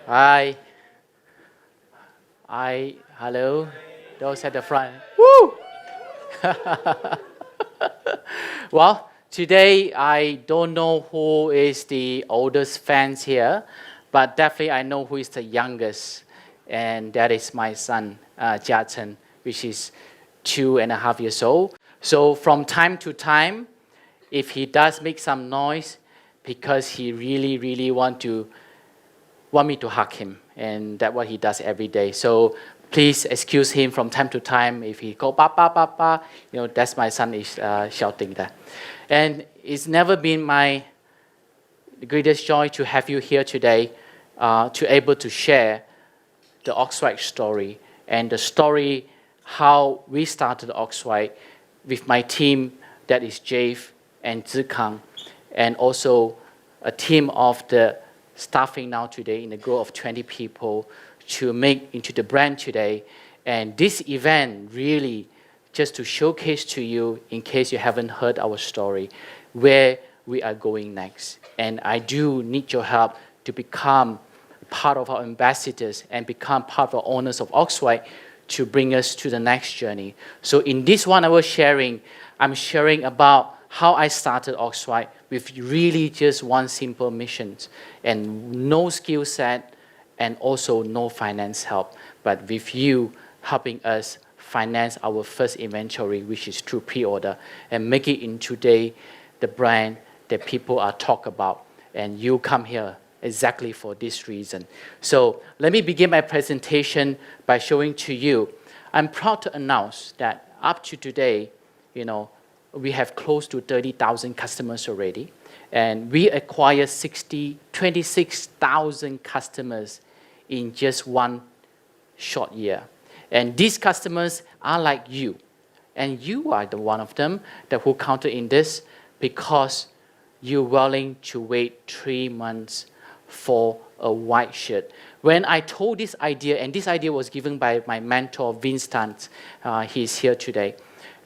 Hi. Hello. Those at the front. Woo! Well, today I don't know who is the oldest fans here, but definitely I know who is the youngest, and that is my son, Jia Chen, which is 2.5 years old. So from time to time, if he does make some noise, because he really want me to hug him, and that's what he does every day. So please excuse him from time to time if he go ba ba ba ba. That's my son is shouting that. And it's never been my greatest joy to have you here today, to able to share the Oxwhite story and the story how we started Oxwhite with my team, that is Jave and Zikang, and also a team of the staffing now today in a group of 20 people to make into the brand today. And this event really just to showcase to you, in case you haven't heard our story, where we are going next. And I do need your help to become part of our ambassadors and become part of our owners of Oxwhite to bring us to the next journey. So in this 1 hour sharing, I'm sharing about how I started Oxwhite with really just one simple mission and no skill set and also no finance help, but with you helping us finance our first inventory, which is through pre-order, and make it in today the brand that people are talk about. And you come here exactly for this reason. So let me begin my presentation by showing to you. I'm proud to announce that up to today, we have close to 30,000 customers already, and we acquired 26,000 customers in just one short year. And these customers are like you, and you are the one of them that who counted in this because you're willing to wait 3 months for a white shirt. When I told this idea, and this idea was given by my mentor, Vince Tant, he's here today,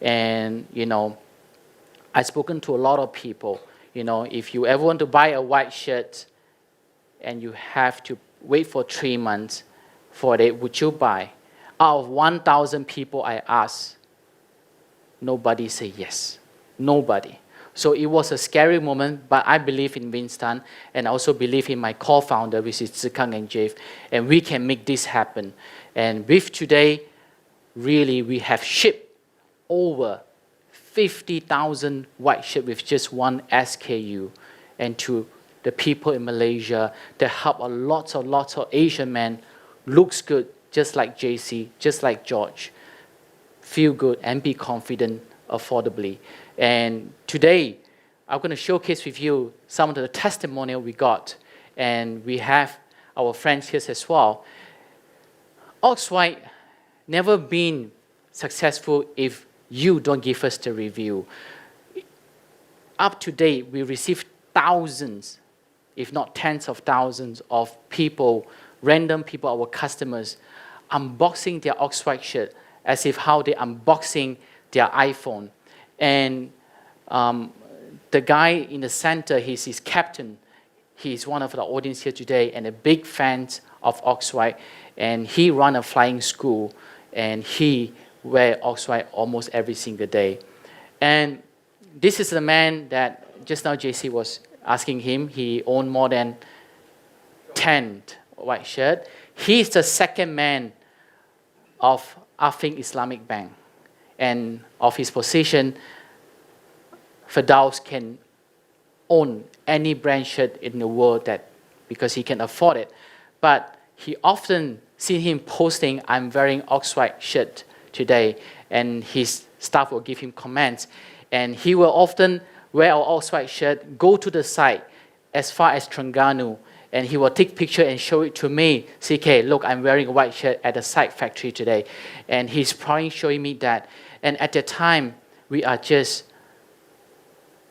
and I've spoken to a lot of people. If you ever want to buy a white shirt and you have to wait for 3 months for it, would you buy? Out of 1,000 people I asked, nobody said yes. Nobody. So it was a scary moment, but I believe in Winston, and I also believe in my co-founder, which is Zikang and Jave, and we can make this happen. And with today, really, we have shipped over 50,000 white shirts with just one SKU, and to the people in Malaysia that help lots of Asian men looks good, just like JC, just like George, feel good and be confident affordably. And today, I'm going to showcase with you some of the testimonial we got, and we have our friends here as well. Oxwhite never been successful if you don't give us the review. Up to date, we received thousands, if not tens of thousands of people, random people, our customers, unboxing their Oxwhite shirt as if how they unboxing their iPhone. And the guy in the center, he's his captain. He's one of the audience here today and a big fan of Oxwhite. And he run a flying school, and he wear Oxwhite almost every single day. And this is the man that just now JC was asking him. He owned more than 10 white shirt. He's the second man of Afing Islamic Bank. And of his position, Firdaus can own any brand shirt in the world because he can afford it. But he often see him posting, "I'm wearing Oxwhite shirt today," and his staff will give him comments. And he will often wear our Oxwhite shirt, go to the site as far as Terengganu, and he will take picture and show it to me. CK, look, I'm wearing a white shirt at the site factory today. And he's probably showing me that. And at the time,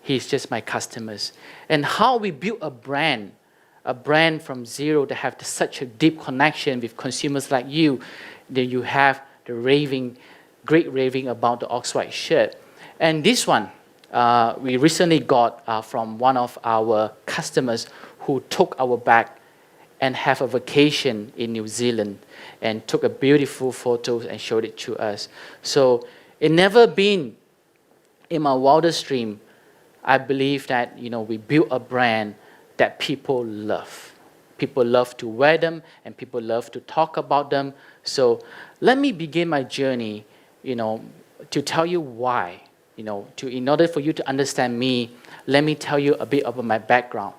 he's just my customers. And how we build a brand from zero that have such a deep connection with consumers like you, then you have the great raving about the Oxwhite shirt. And this one, we recently got from one of our customers who took our bag and have a vacation in New Zealand and took a beautiful photo and showed it to us. So it never been in my wildest dream. I believe that we built a brand that people love. People love to wear them and people love to talk about them. So let me begin my journey, to tell you why. In order for you to understand me, let me tell you a bit about my background.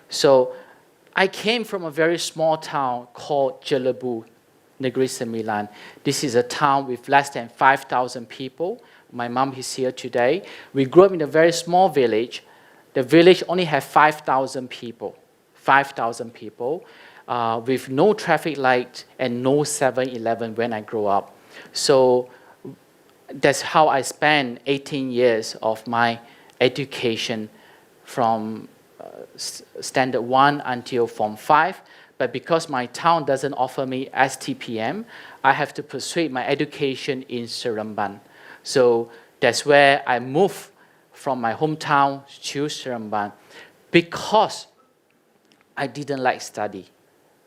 So I came from a very small town called Jelebu, Negeri Sembilan. This is a town with less than 5,000 people. My mom is here today. We grew up in a very small village. The village only had 5,000 people. 5,000 people with no traffic light and no 7-Eleven when I grew up. So that's how I spent 18 years of my education from Standard 1 until Form 5. But because my town doesn't offer me STPM, I have to pursue my education in Seremban. So that's where I moved from my hometown to Seremban because I didn't like study,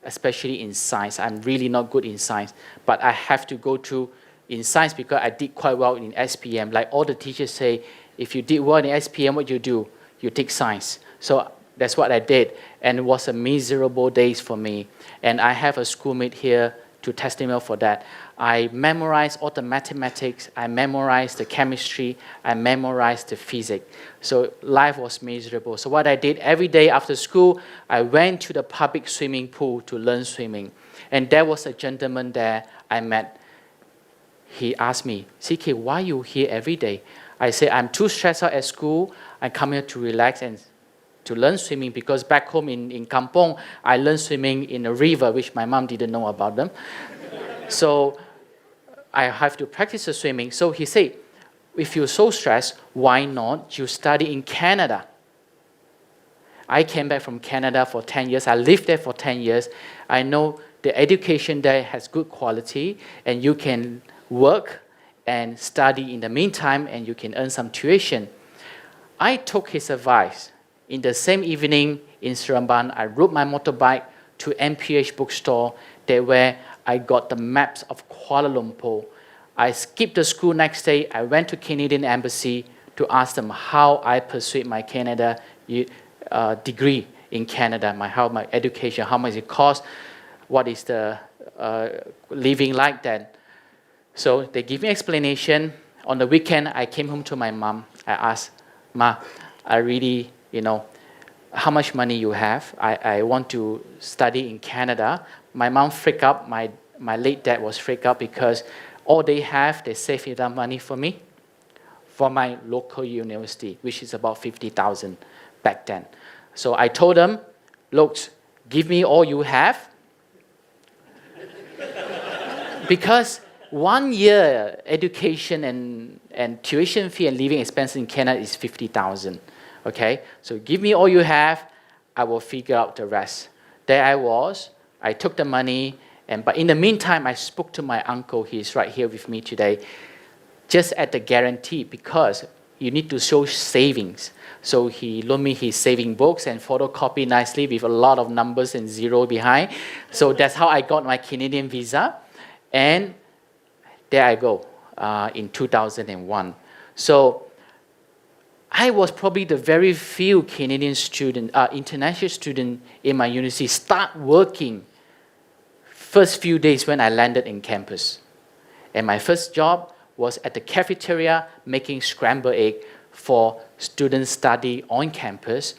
especially in science. I'm really not good in science, but I have to go through in science because I did quite well in SPM. Like all the teachers say, if you did well in SPM, what you do? You take science. So that's what I did, and it was a miserable days for me. And I have a schoolmate here to testimonial for that. I memorized all the mathematics, I memorized the chemistry, I memorized the physics. So life was miserable. So what I did every day after school, I went to the public swimming pool to learn swimming. And there was a gentleman there I met. He asked me, CK, why are you here every day? I said, I'm too stressed out at school. I come here to relax and to learn swimming because back home in Kampong, I learned swimming in a river, which my mom didn't know about them. So I have to practice the swimming. So he said, if you're so stressed, why not you study in Canada? I came back from Canada for 10 years. I lived there for 10 years. I know the education there has good quality, and you can work and study in the meantime, and you can earn some tuition. I took his advice. In the same evening in Seremban, I rode my motorbike to MPH bookstore. There where I got the maps of Kuala Lumpur. I skipped the school next day. I went to Canadian Embassy to ask them how I pursued my Canada degree in Canada, how my education, how much it cost, what is the living like then. So they give me explanation. On the weekend, I came home to my mom. I asked, Ma, I really, how much money you have? I want to study in Canada. My mom freaked out. My late dad was freaked out because all they save enough money for me for my local university, which is about 50,000 back then. So I told them, look, give me all you have. Because 1 year education and tuition fee and living expenses in Canada is 50,000. Okay, so give me all you have, I will figure out the rest. There I was, I took the money, but in the meantime, I spoke to my uncle, he's right here with me today, just at the guarantee, because you need to show savings. So he loaned me his saving books and photocopy nicely with a lot of numbers and zero behind. So that's how I got my Canadian visa. And there I go in 2001. So I was probably the very few Canadian student, international student in my university start working first few days when I landed in campus. And my first job was at the cafeteria making scrambled egg for students study on campus.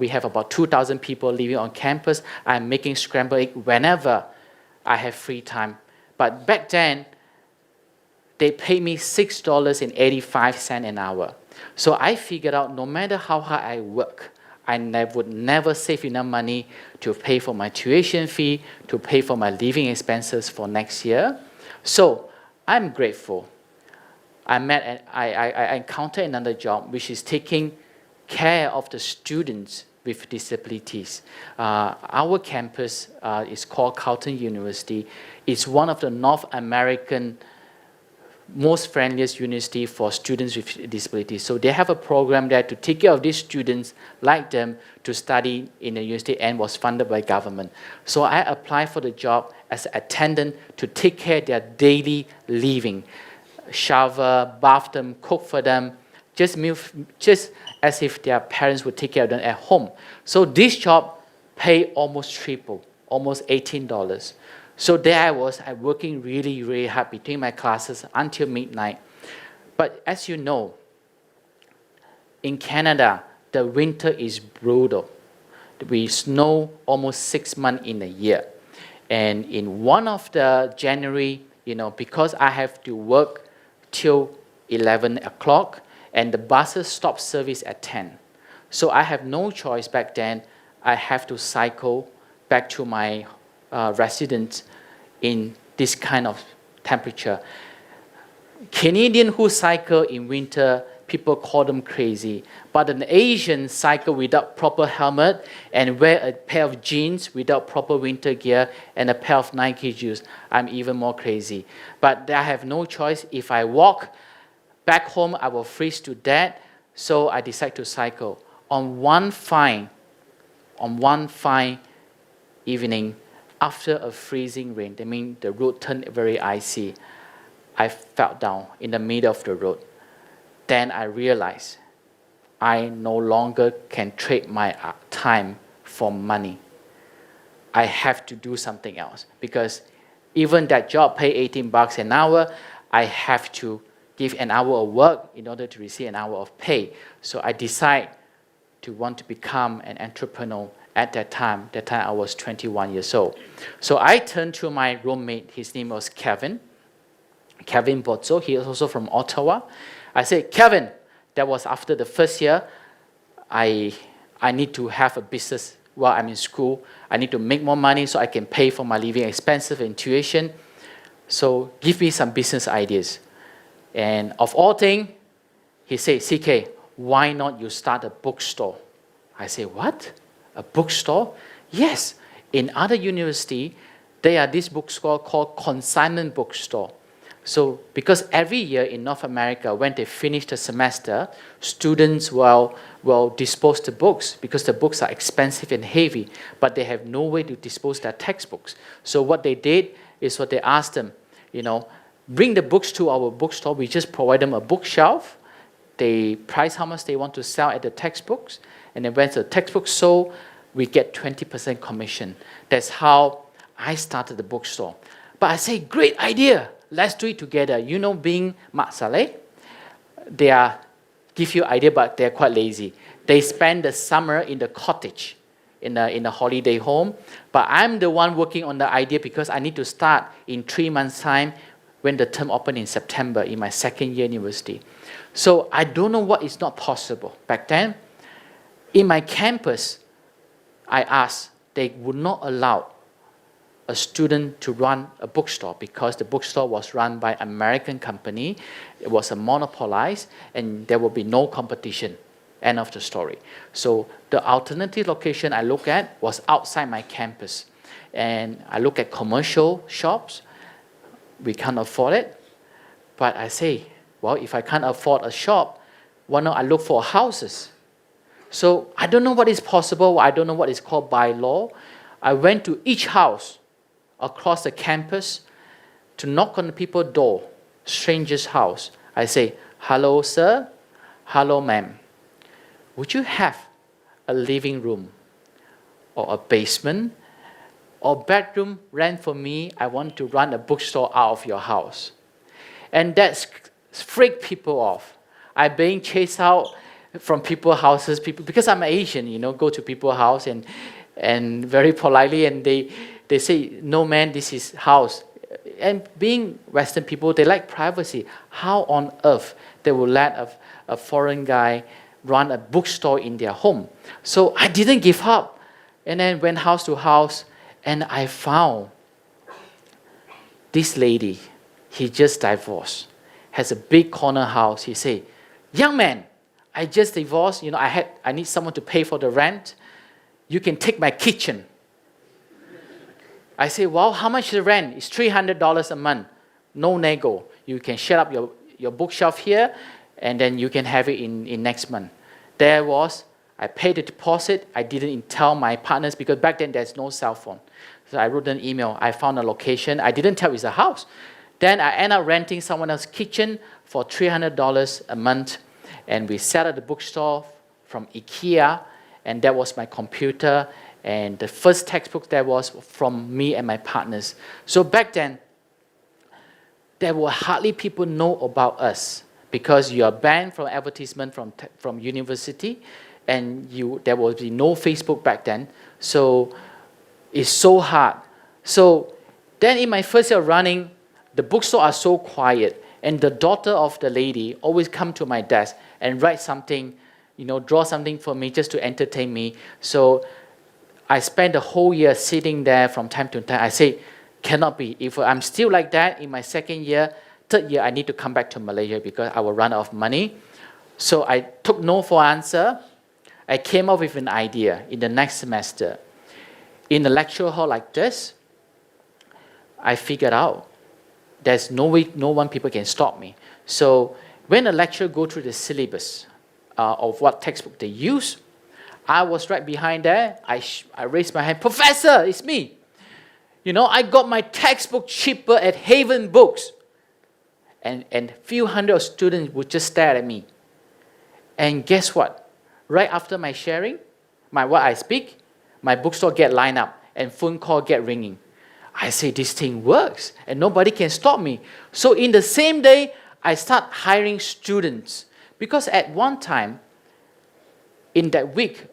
We have about 2,000 people living on campus. I'm making scrambled egg whenever I have free time. But back then, they paid me $6.85 an hour. So I figured out no matter how hard I work, I would never save enough money to pay for my tuition fee, to pay for my living expenses for next year. So I'm grateful. I encountered another job, which is taking care of the students with disabilities. Our campus is called Carleton University. It's one of the North American most friendliest university for students with disabilities. So they have a program there to take care of these students like them to study in the university and was funded by government. So I applied for the job as an attendant to take care of their daily living, shower, bath them, cook for them, just as if their parents would take care of them at home. So this job paid almost triple, almost $18. So there I was, working really, really hard between my classes until midnight. But as you know, in Canada, the winter is brutal. We snow almost 6 months in a year. And in one of the January, because I have to work till 11 o'clock, and the buses stop service at 10. So I have no choice back then. I have to cycle back to my residence in this kind of temperature. Canadian who cycle in winter, people call them crazy. But an Asian cycle without proper helmet and wear a pair of jeans without proper winter gear and a pair of Nike shoes, I'm even more crazy. But I have no choice. If I walk back home, I will freeze to death. So I decide to cycle. On one fine evening, after a freezing rain, that means the road turned very icy, I fell down in the middle of the road. Then I realized I no longer can trade my time for money. I have to do something else because even that job pay $18 an hour, I have to give an hour of work in order to receive an hour of pay. So I decide to want to become an entrepreneur. At that time I was 21 years old. So I turned to my roommate, his name was Kevin Bozzo, he is also from Ottawa. I said, Kevin, that was after the first year, I need to have a business while I'm in school. I need to make more money so I can pay for my living expenses and tuition. So give me some business ideas. And of all things, he said, CK, why not you start a bookstore? I said, what? A bookstore? Yes. In other universities, there are this bookstore called consignment bookstore. So because every year in North America, when they finish the semester, students will dispose the books because the books are expensive and heavy, but they have no way to dispose their textbooks. So what they did is what they asked them, bring the books to our bookstore. We just provide them a bookshelf. They price how much they want to sell at the textbooks. And then when the textbook sold, we get 20% commission. That's how I started the bookstore. But I say, great idea. Let's do it together. Being Mak Saleh, they give you idea, but they're quite lazy. They spend the summer in the cottage, in a holiday home. But I'm the one working on the idea because I need to start in 3 months' time when the term opened in September in my second year university. So I don't know what is not possible. Back then, in my campus, I asked, they would not allow a student to run a bookstore because the bookstore was run by an American company. It was a monopolized, and there will be no competition. End of the story. So the alternative location I looked at was outside my campus. And I look at commercial shops. We can't afford it. But I say, well, if I can't afford a shop, why not I look for houses? So I don't know what is possible. I don't know what is called by law. I went to each house across the campus to knock on the people's door, stranger's house. I say, hello, sir. Hello, ma'am. Would you have a living room or a basement or bedroom rent for me? I want to run a bookstore out of your house. And that freaked people off. I'm being chased out from people's houses, because I'm Asian, go to people's house and very politely, and they say, no man, this is house. And being Western people, they like privacy. How on earth they will let a foreign guy run a bookstore in their home? So I didn't give up, and then went house to house, and I found this lady. He just divorced, has a big corner house. He say, young man, I just divorced, I need someone to pay for the rent. You can take my kitchen. I say, well, how much is the rent? It's $300 a month. No nego. You can set up your bookshelf here, and then you can have it in next month. I paid the deposit. I didn't tell my partners because back then there's no cell phone. So I wrote an email. I found a location. I didn't tell it's a house. Then I ended up renting someone else's kitchen for $300 a month. And we set up the bookstore from IKEA. And that was my computer. And the first textbook that was from me and my partners. So back then, there were hardly people know about us because you are banned from advertisement from university, and there was no Facebook back then. So it's so hard. So then in my first year of running, the bookstore are so quiet, and the daughter of the lady always come to my desk and write something, draw something for me just to entertain me. So I spent the whole year sitting there from time to time. I say, cannot be. If I'm still like that in my second year, third year, I need to come back to Malaysia because I will run out of money. So I took no for answer. I came up with an idea in the next semester. In a lecture hall like this, I figured out there's no way, no one people can stop me. So when a lecturer go through the syllabus of what textbook they use, I was right behind there. I raised my hand, Professor, it's me. I got my textbook cheaper at Haven Books. And few hundred of students would just stare at me. And guess what? Right after my sharing, what I speak, my bookstore get lined up and phone call get ringing. I say, this thing works and nobody can stop me. So in the same day, I start hiring students. Because at one time, in that week,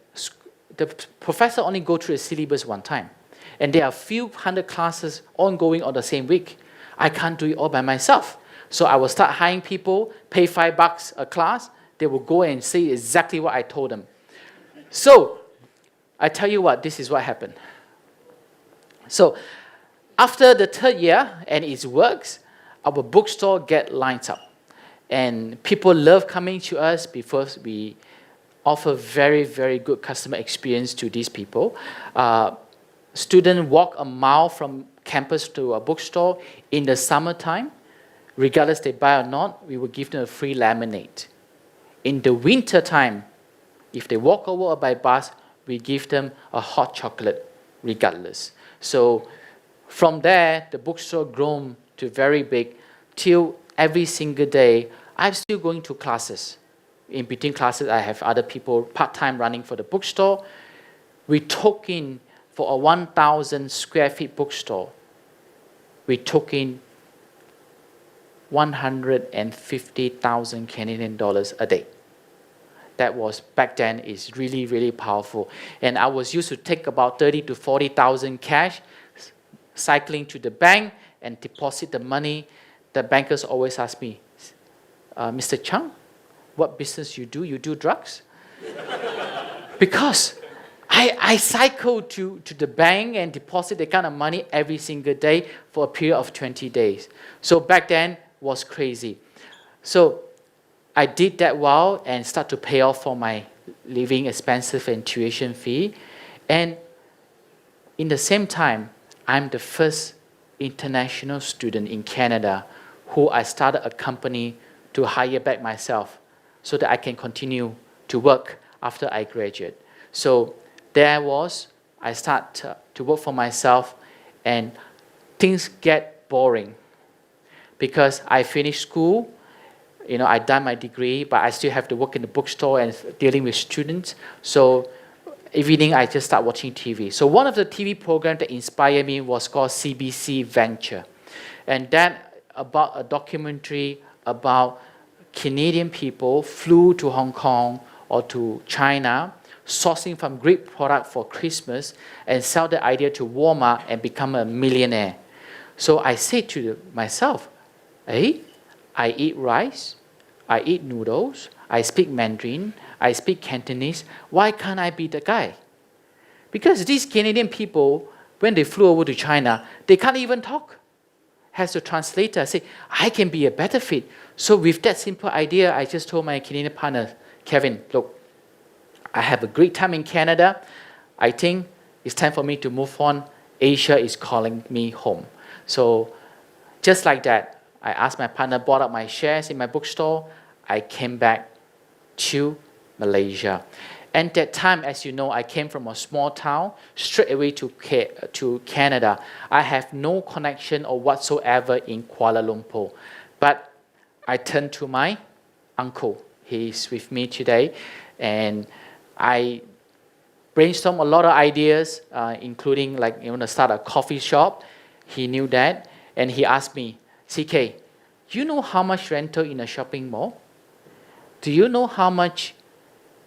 the professor only go through the syllabus one time. And there are a few hundred classes ongoing on the same week. I can't do it all by myself. So I will start hiring people, pay $5 a class. They will go and say exactly what I told them. So I tell you what, this is what happened. So after the third year, and it works, our bookstore get lined up. And people love coming to us because we offer very, very good customer experience to these people. Students walk a mile from campus to a bookstore in the summertime. Regardless they buy or not, we will give them a free lemonade. In the winter time, if they walk over or by bus, we give them a hot chocolate regardless. So from there, the bookstore grown to very big till every single day, I'm still going to classes. In between classes, I have other people part-time running for the bookstore. We took in, for a 1,000 square feet bookstore, we took in 150,000 Canadian dollars a day. That was, back then, is really, really powerful. And I was used to take about 30 to 40,000 cash, cycling to the bank and deposit the money. The bankers always ask me, Mr. Chung, what business you do? You do drugs? Because I cycle to the bank and deposit that kind of money every single day for a period of 20 days. So back then was crazy. So I did that while and start to pay off for my living expenses and tuition fee. And in the same time, I'm the first international student in Canada who I started a company to hire back myself so that I can continue to work after I graduate. So I start to work for myself, and things get boring because I finished school, I done my degree, but I still have to work in the bookstore and dealing with students. So evening, I just start watching TV. So one of the TV programs that inspired me was called CBC Venture. And that about a documentary about Canadian people flew to Hong Kong or to China, sourcing from great product for Christmas and sell the idea to Walmart and become a millionaire. So I said to myself, hey, I eat rice, I eat noodles, I speak Mandarin, I speak Cantonese. Why can't I be the guy? Because these Canadian people, when they flew over to China, they can't even talk. Has a translator. I say, I can be a better fit. So with that simple idea, I just told my Canadian partner, Kevin, look, I have a great time in Canada. I think it's time for me to move on. Asia is calling me home. So just like that, I asked my partner, bought up my shares in my bookstore. I came back to Malaysia. And that time, as you know, I came from a small town straight away to Canada. I have no connection or whatsoever in Kuala Lumpur. But I turned to my uncle. He's with me today. And I brainstormed a lot of ideas, including like to start a coffee shop. He knew that. And he asked me, CK, you know how much rental in a shopping mall? Do you know how much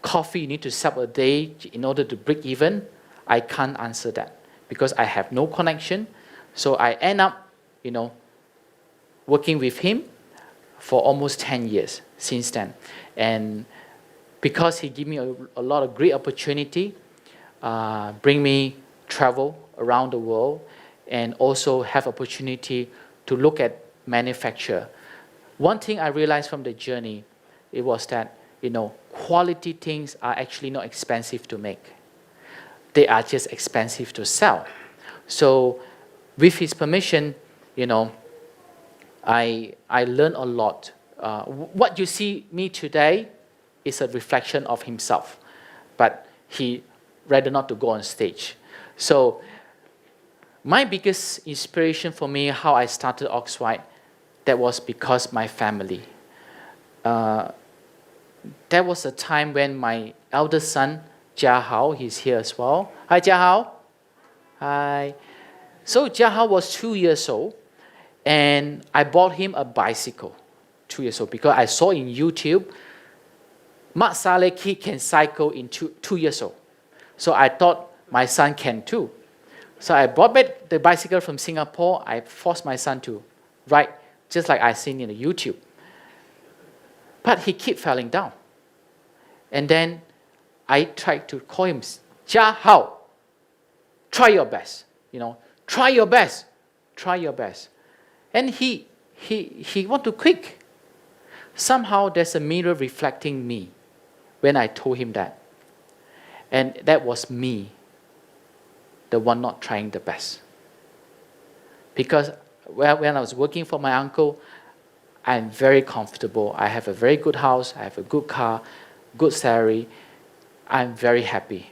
coffee you need to sell a day in order to break even? I can't answer that because I have no connection. So I end up, working with him for almost 10 years since then. And because he gave me a lot of great opportunity, bring me travel around the world, and also have opportunity to look at manufacture. One thing I realized from the journey, it was that, quality things are actually not expensive to make. They are just expensive to sell. So with his permission, I learned a lot. What you see me today is a reflection of himself, but he rather not to go on stage. So my biggest inspiration for me, how I started Oxwhite, that was because my family. There was a time when my eldest son, Jia Hao, he's here as well. Hi, Jia Hao. Hi. So Jia Hao was 2 years old, and I bought him a bicycle, 2 years old, because I saw in YouTube, Mat Saleh kid can cycle in 2 years old. So I thought my son can too. So I bought back the bicycle from Singapore. I forced my son to ride, just like I seen in the YouTube. But he kept falling down. And then I tried to call him, Jia Hao, try your best. Try your best. Try your best. And he want to quit. Somehow there's a mirror reflecting me when I told him that. And that was me, the one not trying the best. Because when I was working for my uncle, I'm very comfortable. I have a very good house. I have a good car, good salary. I'm very happy.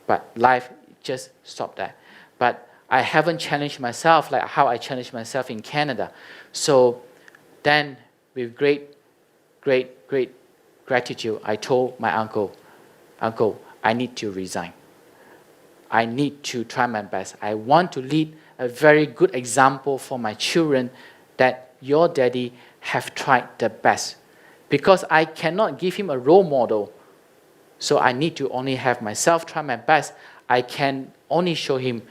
But life just stopped there. But I haven't challenged myself like how I challenged myself in Canada. So then with great gratitude, I told my uncle, I need to resign. I need to try my best. I want to lead a very good example for my children that your daddy have tried the best. Because I cannot give him a role model, so I need to only have myself try my best. I can only show him,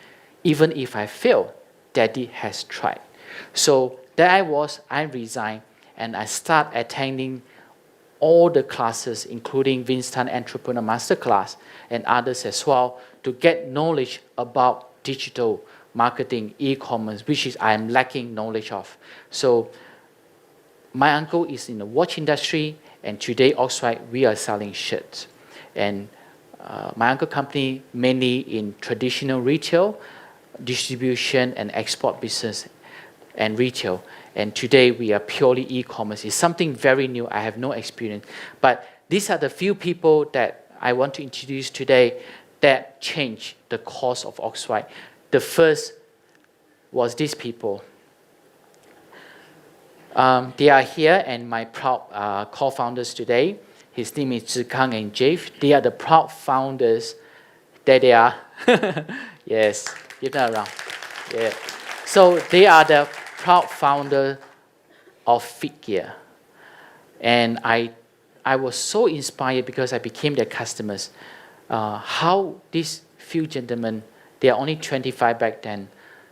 even if I fail, daddy has tried. So there I resigned, and I start attending all the classes, including Winston Entrepreneur Masterclass and others as well, to get knowledge about digital marketing, e-commerce, which is I'm lacking knowledge of. So my uncle is in the watch industry, and today Oxwhite, we are selling shirts. And my uncle company mainly in traditional retail, distribution and export business and retail. And today we are purely e-commerce. It's something very new. I have no experience. But these are the few people that I want to introduce today that changed the course of Oxwhite. The first was these people. They are here, and my proud co-founders today. His name is Zhikang and Jave. They are the proud founders. There they are. Yes, give them a round. Yeah. So they are the proud founder of Figure. And I was so inspired because I became their customers. How these few gentlemen, they are only 25 back then,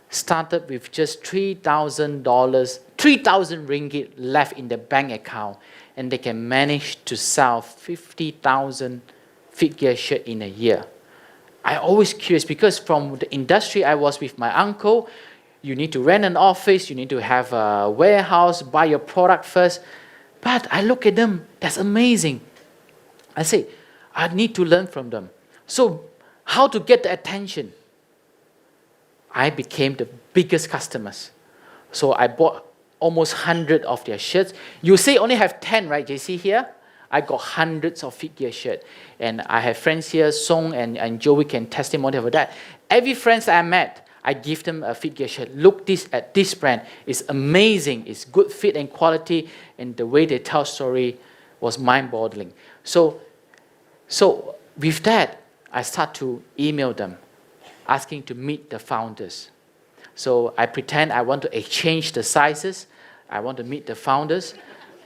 started with just $3,000, 3,000 ringgit left in the bank account, and they can manage to sell 50,000 Figure shirts in a year. I always curious because from the industry I was with my uncle, you need to rent an office, you need to have a warehouse, buy your product first. But I look at them, that's amazing. I say, I need to learn from them. So how to get the attention? I became the biggest customers. So I bought almost 100 of their shirts. You say only have 10, right, JC here? I got hundreds of figure shirts. And I have friends here, Song and Joey can testimony for that. Every friend that I met, I give them a figure shirt. Look at this brand. It's amazing. It's good fit and quality. And the way they tell story was mind-boggling. So with that, I start to email them, asking to meet the founders. So I pretend I want to exchange the sizes. I want to meet the founders.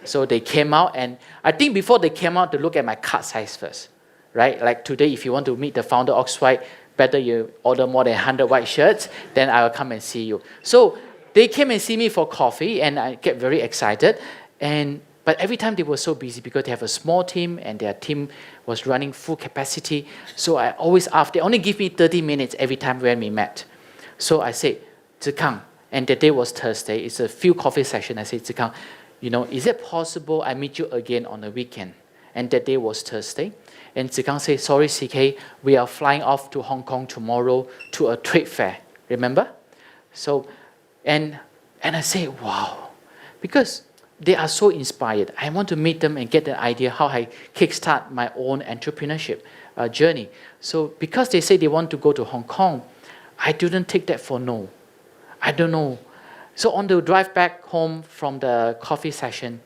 So they came out, and I think before they came out, to look at my card size first, right? Like today, if you want to meet the founder Oxwhite, better you order more than 100 white shirts, then I will come and see you. So they came and see me for coffee, and I get very excited. But every time they were so busy because they have a small team, and their team was running full capacity. So I always ask, they only give me 30 minutes every time when we met. So I said, Zikang, and the day was Thursday, it's a few coffee session. I said, Zikang, is it possible I meet you again on the weekend? And that day was Thursday. And Zikang said, sorry, CK, we are flying off to Hong Kong tomorrow to a trade fair. Remember? So, and I say, wow. Because they are so inspired. I want to meet them and get the idea how I kickstart my own entrepreneurship journey. So because they say they want to go to Hong Kong, I didn't take that for no. I don't know. So on the drive back home from the coffee session,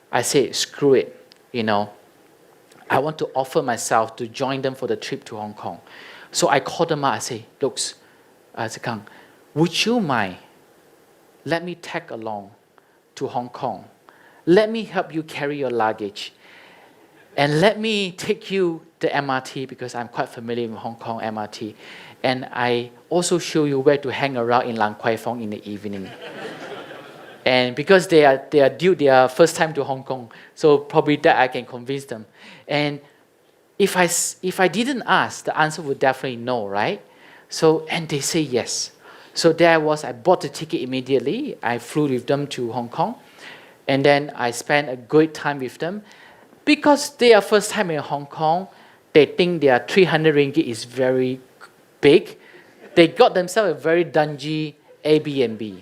I said, screw it, I want to offer myself to join them for the trip to Hong Kong. So I called them up. I say, look, Zikang, would you mind? Let me tag along to Hong Kong. Let me help you carry your luggage. And let me take you the MRT because I'm quite familiar with Hong Kong MRT. And I also show you where to hang around in Lang Kwai Fong in the evening. And because they are due their first time to Hong Kong, so probably that I can convince them. And if I didn't ask, the answer would definitely no, right? So, and they say yes. So I bought the ticket immediately. I flew with them to Hong Kong. And then I spent a great time with them. Because they are first time in Hong Kong, they think their 300 ringgit is very big. They got themselves a very dingy Airbnb.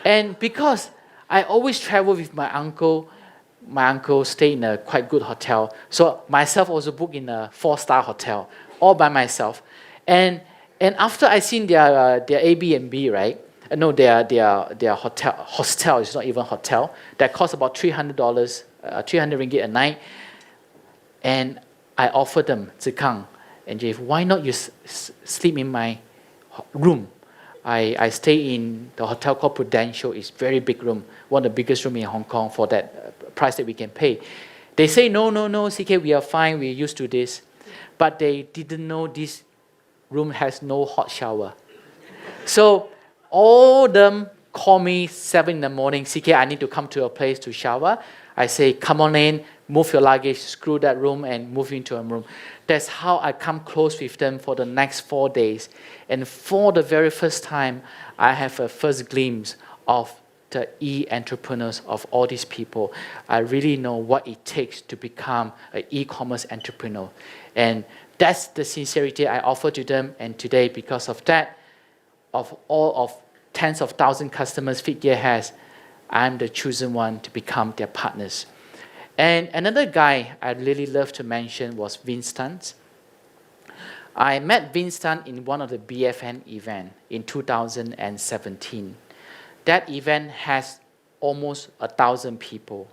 And because I always travel with my uncle stayed in a quite good hotel. So myself also booked in a 4-star hotel, all by myself. And after I seen their Airbnb, right? No, their hostel is not even hotel. That costs about $300, 300 ringgit a night. And I offered them, Zikang and Jeff, why not you sleep in my room? I stay in the hotel called Prudential. It's a very big room, one of the biggest rooms in Hong Kong for that price that we can pay. They say, no, CK, we are fine, we're used to this. But they didn't know this room has no hot shower. So all of them call me 7 in the morning, CK, I need to come to your place to shower. I say, come on in, move your luggage, screw that room, and move into a room. That's how I come close with them for the next 4 days. And for the very first time, I have a first glimpse of the e-entrepreneurs of all these people. I really know what it takes to become an e-commerce entrepreneur. And that's the sincerity I offer to them. And today, because of that, of all of tens of thousands customers Fitgear has, I'm the chosen one to become their partners. And another guy I really love to mention was Vince Tan. I met Vince Tan in one of the BFN events in 2017. That event has almost 1,000 people.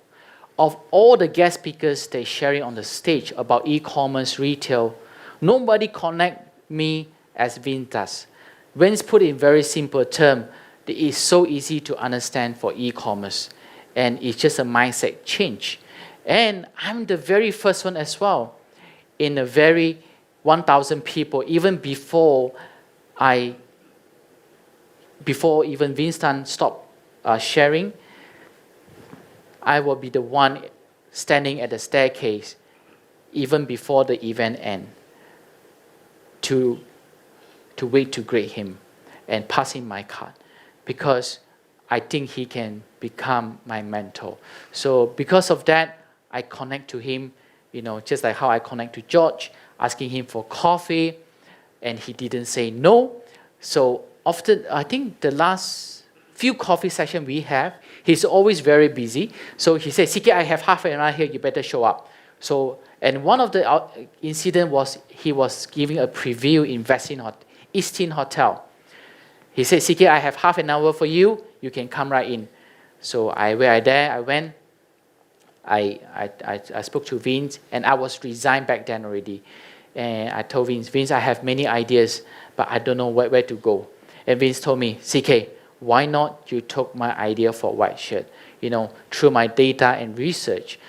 Of all the guest speakers they sharing on the stage about e-commerce, retail, nobody connect me as Vince does. Vince put in very simple terms, it is so easy to understand for e-commerce, and it's just a mindset change. And I'm the very first one as well in a very 1,000 people, even before even Vince Tan stopped sharing, I will be the one standing at the staircase even before the event ends to wait to greet him and pass him my card, because I think he can become my mentor. So because of that, I connect to him, just like how I connect to George, asking him for coffee, and he didn't say no. So often, I think the last few coffee sessions we have, he's always very busy. So he said, CK, I have half an hour here, you better show up. So, and one of the incident was he was giving a preview in Eastin Hotel. He said, CK, I have half an hour for you, you can come right in. So I went, I spoke to Vince, and I was resigned back then already. And I told Vince, I have many ideas, but I don't know where to go. And Vince told me, CK, why not you took my idea for white shirt? You know, through my data and research,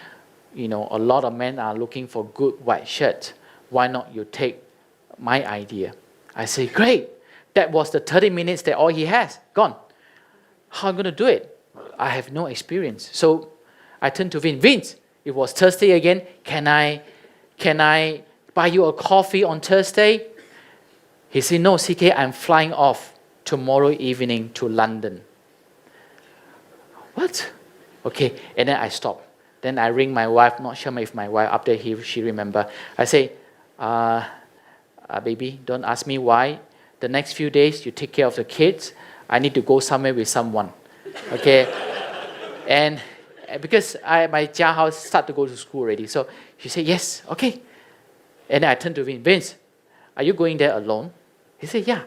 you know, a lot of men are looking for good white shirts. Why not you take my idea? I said, great. That was the 30 minutes that all he has, gone. How am I going to do it? I have no experience. So I turned to Vince, it was Thursday again. Can I buy you a coffee on Thursday? He said, no, CK, I'm flying off tomorrow evening to London. What? Okay, and then I stopped. Then I ring my wife, not sure if my wife, up there she remember. I say, baby, don't ask me why. The next few days, you take care of the kids. I need to go somewhere with someone. Okay? And because my Jia house start to go to school already. So she said, yes, okay. And then I turned to Vince, are you going there alone? He said, yeah.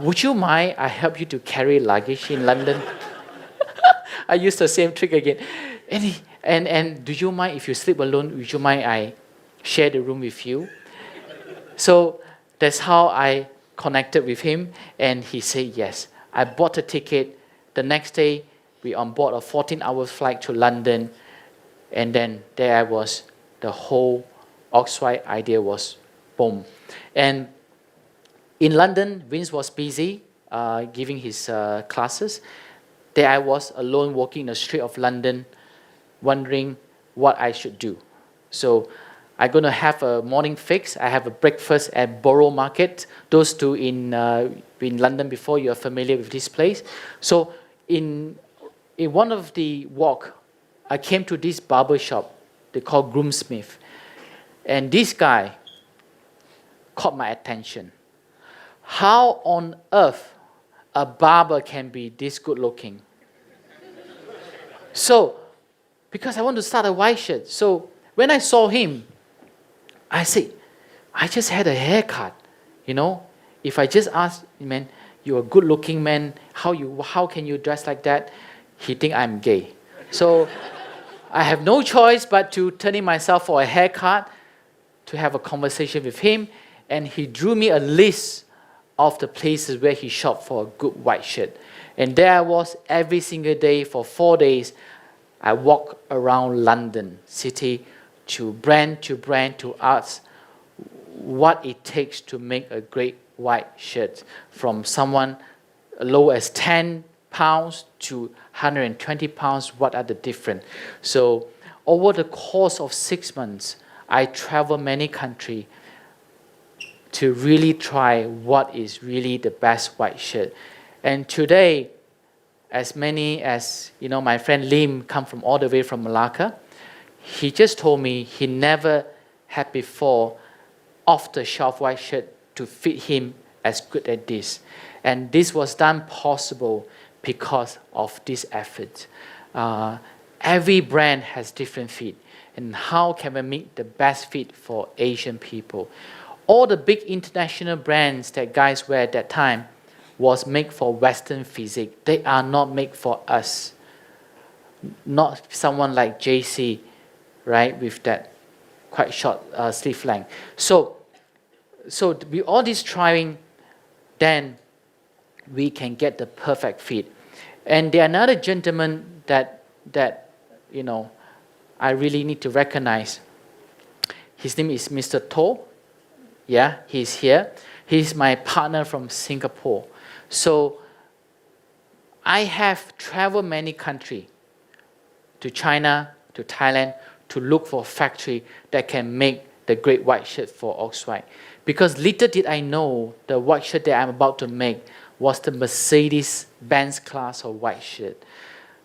Would you mind I help you to carry luggage in London? I used the same trick again. And do you mind if you sleep alone, would you mind I share the room with you? So that's how I connected with him, and he said yes. I bought a ticket. The next day, we on board a 14-hour flight to London, and then there I was. The whole Oxwhite idea was boom. And in London, Vince was busy giving his classes. There I was alone walking in the street of London, wondering what I should do. So I'm going to have a morning fix. I have a breakfast at Borough Market. Those two in London before, you're familiar with this place. So in one of the walk, I came to this barber shop. They call Groomsmith. And this guy caught my attention. How on earth a barber can be this good looking? So, because I want to start a white shirt. So when I saw him, I said, I just had a haircut. You know, if I just ask, man, you're a good looking man, how can you dress like that? He think I'm gay. So I have no choice but to turn in myself for a haircut, to have a conversation with him, and he drew me a list of the places where he shopped for a good white shirt. And there I was every single day for 4 days. I walked around London city to brand to ask what it takes to make a great white shirt, from someone low as 10 pounds to 120 pounds, what are the difference? So over the course of 6 months, I traveled many countries to really try what is really the best white shirt. And today, as many as, you know, my friend Lim come from all the way from Malacca, he just told me he never had before off-the-shelf white shirt to fit him as good as this. And this was done possible because of this effort. Every brand has different fit. And how can we make the best fit for Asian people? All the big international brands that guys wear at that time was made for Western physique. They are not made for us. Not someone like JC, right, with that quite short sleeve length. So with all this trying, then we can get the perfect fit. And there are another gentleman that you know, I really need to recognize. His name is Mr. To. Yeah, he's here. He's my partner from Singapore. So I have traveled many countries, to China, to Thailand, to look for a factory that can make the great white shirt for Oxwhite. Because little did I know the white shirt that I'm about to make was the Mercedes-Benz class of white shirt.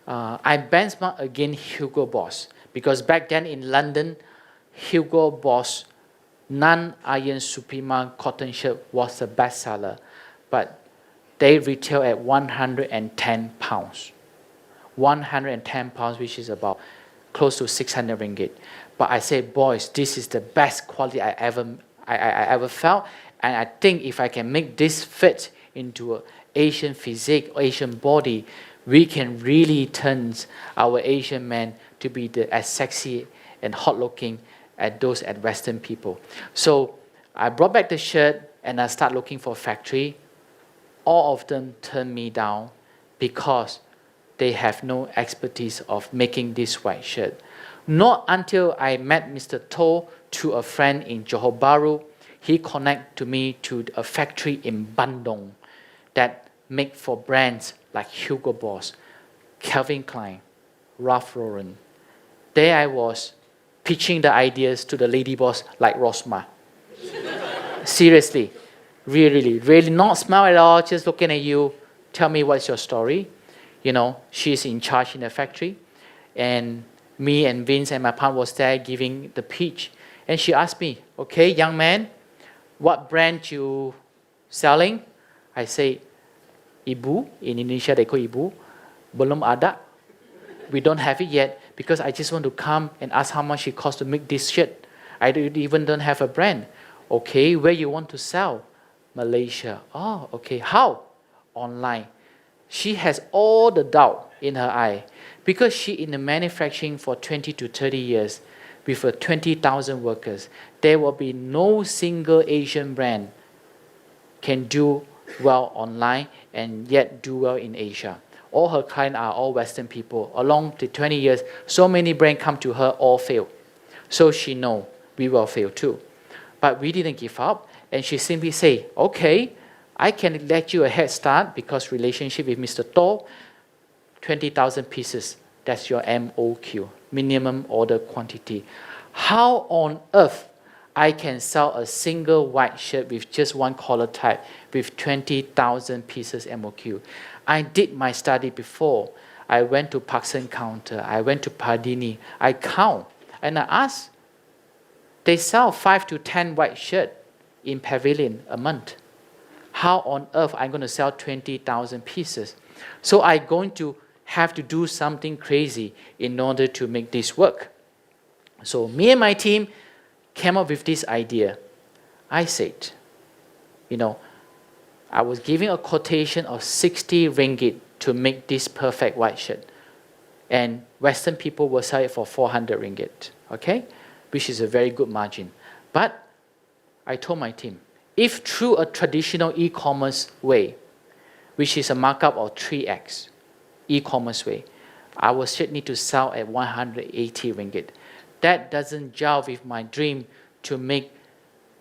I benchmarked against Hugo Boss, because back then in London, Hugo Boss non-iron Suprema cotton shirt was the bestseller. But They retail at 110 pounds. 110 pounds, which is about close to 600 ringgit. But I say, boys, this is the best quality I ever felt. And I think if I can make this fit into an Asian physique, Asian body, we can really turn our Asian men to be as sexy and hot looking as those at Western people. So I brought back the shirt and I start looking for a factory. All of them turned me down because they have no expertise of making this white shirt. Not until I met Mr. To through a friend in Johor Bahru, he connected me to a factory in Bandung that make for brands like Hugo Boss, Calvin Klein, Ralph Lauren. There I was pitching the ideas to the lady boss like Rosma. Seriously, really not smile at all, just looking at you, tell me what's your story. You know, she's in charge in the factory. And me and Vince and my partner was there giving the pitch. And she asked me, okay, young man, what brand you selling? I say, Ibu. In Indonesia, they call Ibu. Belum ada. We don't have it yet because I just want to come and ask how much it costs to make this shirt. I even don't have a brand. Okay, where you want to sell? Malaysia. Oh, okay. How? Online. She has all the doubt in her eye because she in the manufacturing for 20 to 30 years with 20,000 workers. There will be no single Asian brand can do well online and yet do well in Asia. All her clients are all Western people. Along the 20 years, so many brands come to her, all fail. So she know we will fail too. But we didn't give up, and she simply say, okay, I can let you a head start because relationship with Mr. To, 20,000 pieces. That's your MOQ, minimum order quantity. How on earth I can sell a single white shirt with just one collar type with 20,000 pieces MOQ? I did my study before. I went to Parkson counter. I went to Pardini. I count and I asked. They sell 5 to 10 white shirts in Pavilion a month. How on earth I'm going to sell 20,000 pieces? So I'm going to have to do something crazy in order to make this work. So me and my team came up with this idea. I said, you know, I was giving a quotation of 60 ringgit to make this perfect white shirt. And Western people will sell it for 400 ringgit, okay? Which is a very good margin. But I told my team, if through a traditional e-commerce way, which is a markup of 3x, e-commerce way, our shirt need to sell at 180 ringgit. That doesn't gel with my dream to make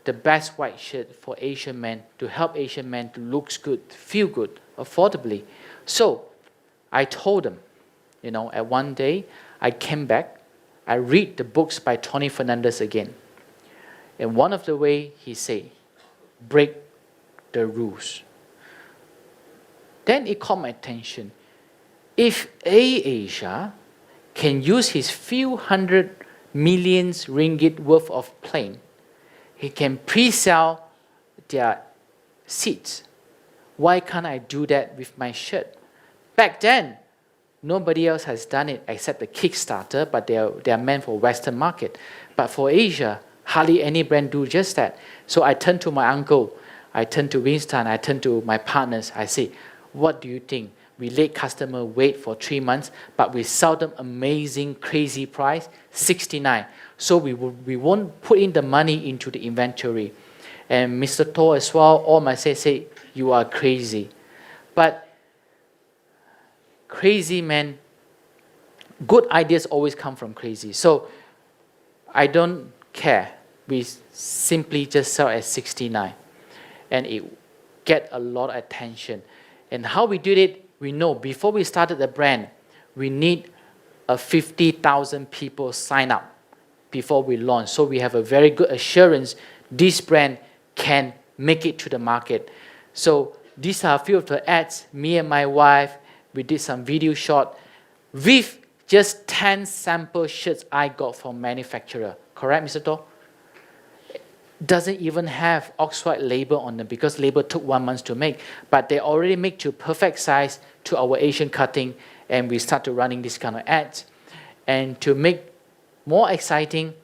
the best white shirt for Asian men, to help Asian men to look good, feel good, affordably. So I told them, you know, at one day, I came back, I read the books by Tony Fernandes again. And one of the way he said, break the rules. Then it caught my attention. If Asia can use his few hundred millions ringgit worth of plane, he can pre-sell their seats. Why can't I do that with my shirt? Back then, nobody else has done it except the Kickstarter, but they are meant for Western market. But for Asia, hardly any brand do just that. So I turned to my uncle, I turned to Winston, I turned to my partners. I say, what do you think? We let customer wait for 3 months, but we sell them amazing, crazy price, 69. So we won't put in the money into the inventory. And Mr. To as well, all my say, you are crazy. But crazy man, good ideas always come from crazy. So I don't care. We simply just sell at 69. And it get a lot of attention. And how we did it, we know before we started the brand, we need 50,000 people sign up before we launch. So we have a very good assurance this brand can make it to the market. So these are a few of the ads. Me and my wife, we did some video shot with just 10 sample shirts I got from manufacturer. Correct, Mr. To? doesn't even have Oxwhite label on them because label took 1 month to make. But they already make to perfect size to our Asian cutting, and we started running this kind of ads. And to make more exciting,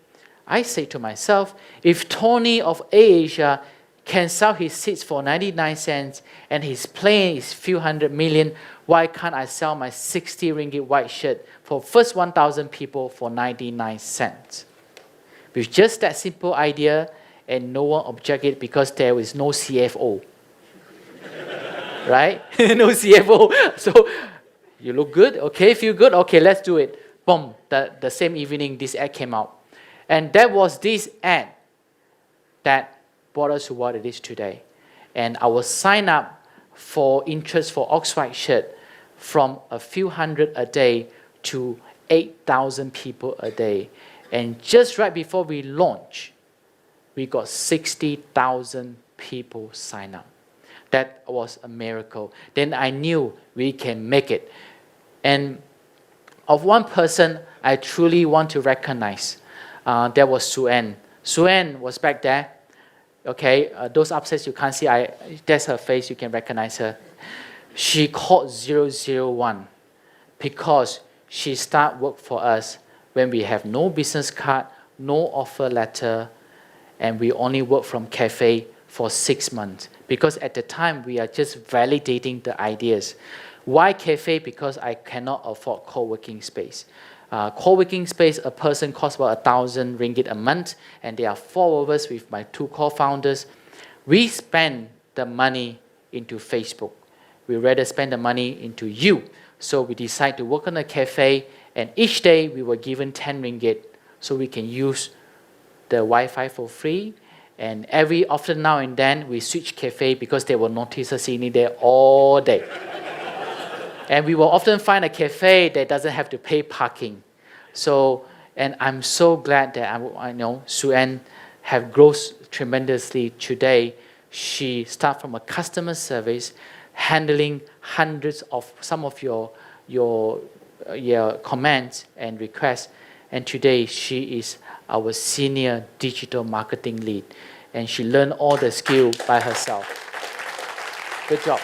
I say to myself, if Tony of Asia can sell his seats for 99 cents and his plane is few hundred million, why can't I sell my 60 ringgit white shirt for first 1,000 people for 99 cents? With just that simple idea, and no one objected because there is no CFO. Right? No CFO. So you look good, okay, feel good, okay, let's do it. Boom, the same evening this ad came out. And that was this ad that brought us to what it is today. And I will sign up for interest for Oxwhite shirt from a few hundred a day to 8,000 people a day. And just right before we launch, we got 60,000 people sign up. That was a miracle. Then I knew we can make it. And of one person I truly want to recognize, that was Sue-Ann. Sue-Ann was back there. Okay, those upstairs you can't see, that's her face, you can recognize her. She called 001 because she started work for us when we have no business card, no offer letter, and we only work from cafe for 6 months. Because at the time, we are just validating the ideas. Why cafe? Because I cannot afford co-working space. Co-working space, a person costs about 1,000 ringgit a month, and there are 4 of us with my 2 co-founders. We spend the money into Facebook. We rather spend the money into you. So we decide to work on a cafe, and each day we were given 10 ringgit so we can use the Wi-Fi for free. And every often now and then we switch cafe because they will notice us sitting there all day. And we will often find a cafe that doesn't have to pay parking. So, and I'm so glad that I know Sue-Ann have grown tremendously today. She started from a customer service, handling hundreds of some of your comments and requests. And today she is our senior digital marketing lead. And she learned all the skills by herself. Good job.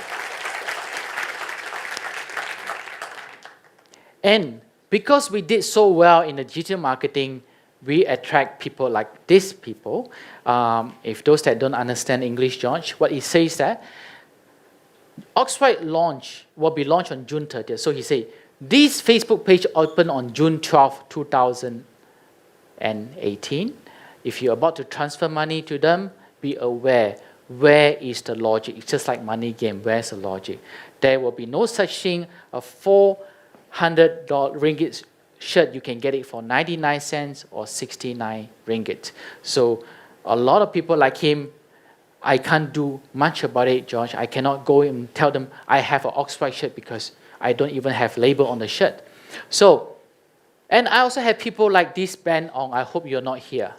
And because we did so well in the digital marketing, we attract people like these people. If those that don't understand English, George, what he says that Oxwhite launch will be launched on June 30th. So he said, this Facebook page opened on June 12, 2018. If you're about to transfer money to them, be aware, where is the logic? It's just like money game, where's the logic? There will be no such thing, a 400 ringgit shirt, you can get it for 99 cents or 69 ringgit. So a lot of people like him, I can't do much about it, George. I cannot go and tell them I have an Oxwhite shirt because I don't even have label on the shirt. So, and I also have people like this Ben Ong. I hope you're not here.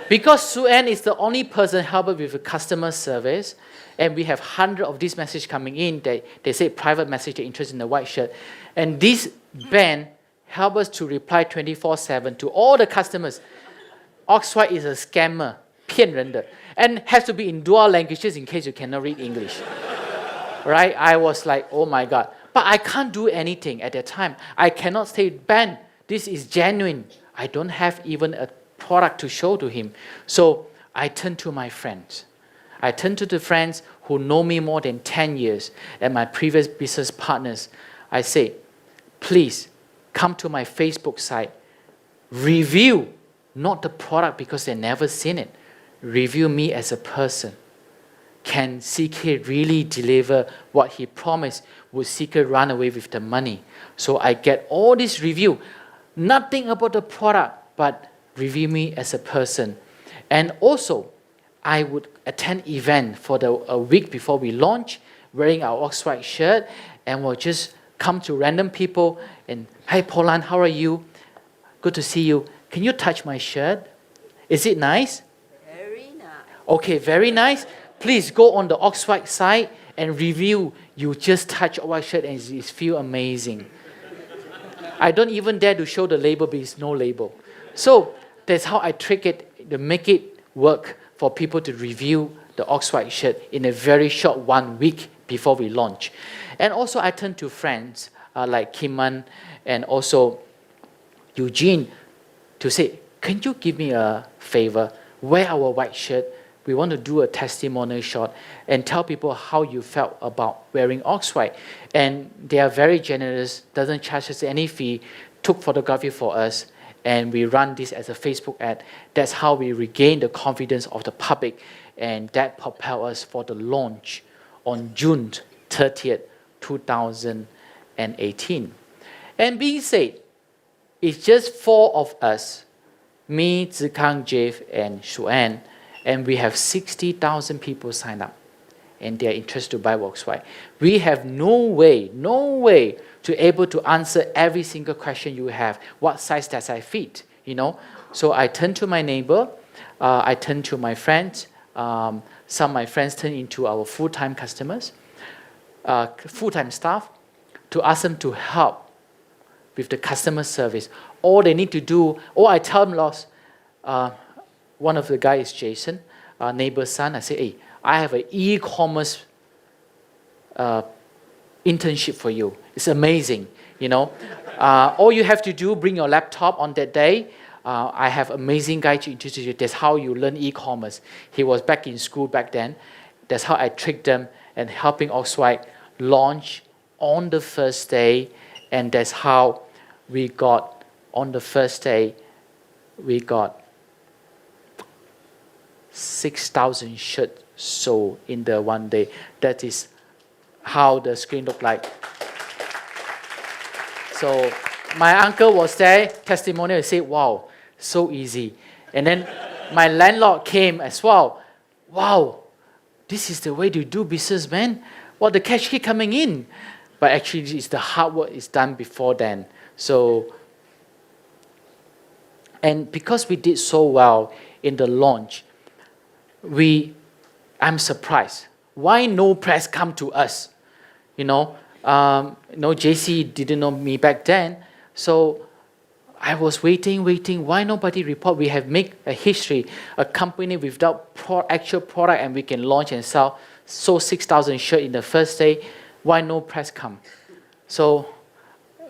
Because Sue-Ann is the only person helping with a customer service, and we have hundreds of these messages coming in. They say private message, they're interested in the white shirt. And this Ben helps us to reply 24/7 to all the customers. Oxwhite is a scammer, 骗人的, and has to be in dual languages in case you cannot read English. Right? I was like, oh my God. But I can't do anything at that time. I cannot say, Ben, this is genuine. I don't have even a product to show to him. So I turned to my friends. I turned to the friends who know me more than 10 years and my previous business partners. I say, please come to my Facebook site. Review, not the product because they've never seen it. Review me as a person. Can CK really deliver what he promised? Would CK run away with the money? So I get all this review. Nothing about the product, but review me as a person. And also, I would attend event for a week before we launch, wearing our Oxwhite shirt, and we'll just come to random people and, hi Pauline, how are you? Good to see you. Can you touch my shirt? Is it nice? Very nice. Okay, very nice. Please go on the Oxwhite site and review. You just touch our shirt and it feels amazing. I don't even dare to show the label because no label. So that's how I trick it. to make it work for people to review the Oxwhite shirt in a very short 1 week before we launch. And also I turned to friends like Kiman and also Eugene to say, can you give me a favor, wear our white shirt, we want to do a testimonial shot and tell people how you felt about wearing Oxwhite. And they are very generous, doesn't charge us any fee, took photography for us, and we run this as a Facebook ad. That's how we regain the confidence of the public, and that propelled us for the launch on June 30th, 2018. And being said, it's just 4 of us, me, Zikang, Jeff, and Shuan, and we have 60,000 people sign up, and they are interested to buy Oxwhite. We have no way to able to answer every single question you have. What size does I fit? You know, so I turn to my neighbor, I turn to my friends. Some of my friends turn into our full-time customers, full-time staff, to ask them to help with the customer service. All they need to do, or I tell them, one of the guys is Jason, our neighbor's son. I say, hey, I have an e-commerce internship for you. It's amazing, you know. All you have to do, bring your laptop on that day. I have amazing guy to introduce you. That's how you learn e-commerce. He was back in school back then. That's how I tricked them and helping Oxwhite launch on the first day. And that's how we got, on the first day, we got 6,000 shirts sold in the one day. That is how the screen looked like. So my uncle was there, testimonial, said, wow, so easy. And then my landlord came as well. Wow, this is the way to do business, man. Well, the cash keep coming in. But actually, it's the hard work is done before then. So, and because we did so well in the launch, I'm surprised. Why no press come to us? You know, JC didn't know me back then. So I was waiting. Why nobody report? We have made a history, a company without actual product, and we can launch and sell. Sold 6,000 shirts in the first day. Why no press come? So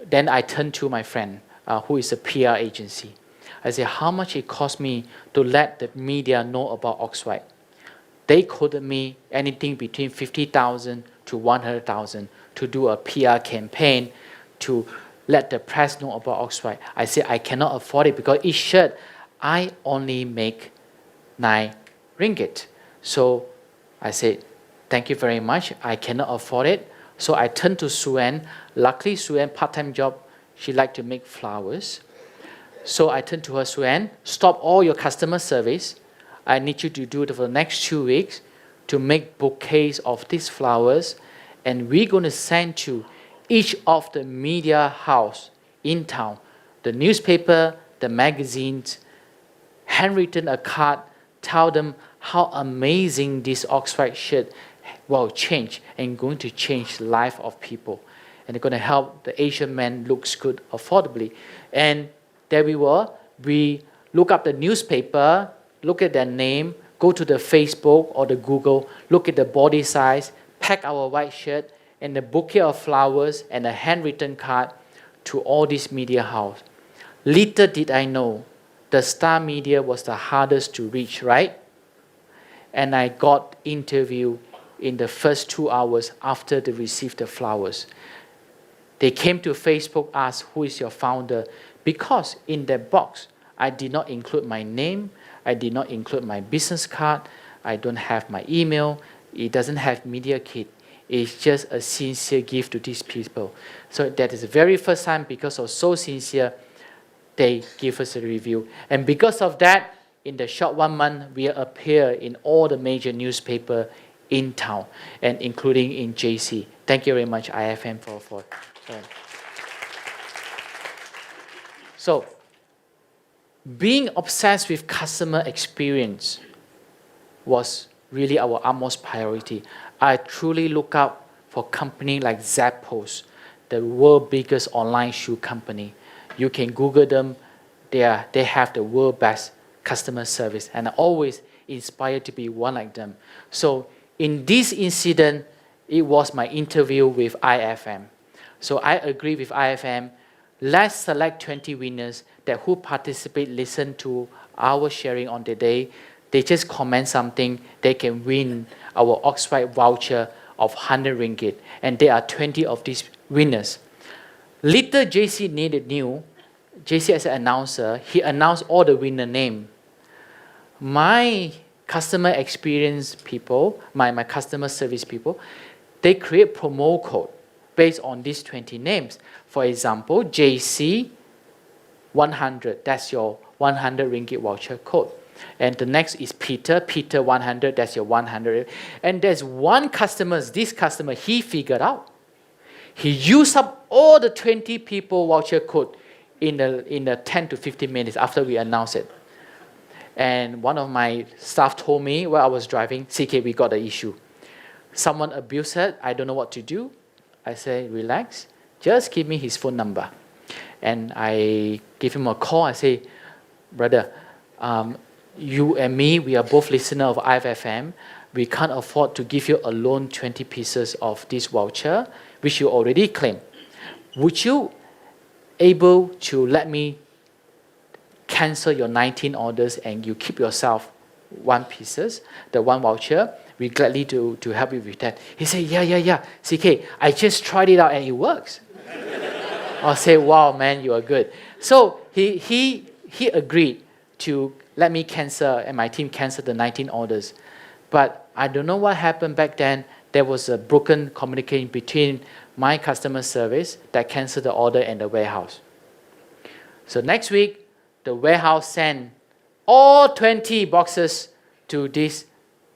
then I turned to my friend, who is a PR agency. I said, how much it cost me to let the media know about Oxwhite? They quoted me anything between 50,000 to 100,000 to do a PR campaign to let the press know about Oxwhite. I said, I cannot afford it because each shirt, I only make 9 ringgit. So I said, thank you very much. I cannot afford it. So I turned to Suen. Luckily, Suen, part-time job, she liked to make flowers. So I turned to her, Suen, stop all your customer service. I need you to do it for the next 2 weeks to make bouquets of these flowers. And we're going to send to each of the media house in town, the newspaper, the magazines, handwritten a card, tell them how amazing this Oxwhite shirt will change and going to change the life of people. And they're going to help the Asian man looks good affordably. And there we were. We look up the newspaper, look at their name, go to the Facebook or the Google, look at the body size, pack our white shirt and the bouquet of flowers and a handwritten card to all these media house. Little did I know, the Star Media was the hardest to reach, right? And I got interviewed in the first 2 hours after they received the flowers. They came to Facebook, asked, who is your founder? Because in that box, I did not include my name, I did not include my business card, I don't have my email, it doesn't have media kit. It's just a sincere gift to these people. So that is the very first time, because of so sincere, they give us a review. And because of that, in the short 1 month, we appear in all the major newspapers in town, and including in JC. Thank you very much, IFM, for So, being obsessed with customer experience was really our utmost priority. I truly look out for companies like Zappos, the world's biggest online shoe company. You can Google them. They have the world's best customer service, and I always inspired to be one like them. So in this incident, it was my interview with IFM. So I agree with IFM. Let's select 20 winners that who participate, listen to our sharing on the day. They just comment something, they can win our Oxwhite voucher of 100 ringgit. And there are 20 of these winners. Little JC knew, JC as an announcer, he announced all the winner name. My customer experience people, my customer service people, they create promo code based on these 20 names. For example, JC 100, that's your 100 ringgit voucher code. And the next is Peter 100, that's your 100. And there's one customer, this customer, he figured out. He used up all the 20 people voucher code in the 10 to 15 minutes after we announced it. And one of my staff told me while I was driving, CK, we got an issue. Someone abused it, I don't know what to do. I say, relax, just give me his phone number. And I give him a call, I say, brother, you and me, we are both listeners of IFM. We can't afford to give you alone 20 pieces of this voucher, which you already claimed. Would you able to let me cancel your 19 orders and you keep yourself one pieces, the one voucher? We gladly to help you with that. He said, yeah. CK, I just tried it out and it works. I'll say, wow, man, you are good. So he agreed to let me cancel and my team cancel the 19 orders. But I don't know what happened back then. There was a broken communication between my customer service that canceled the order and the warehouse. So next week, the warehouse sent all 20 boxes to this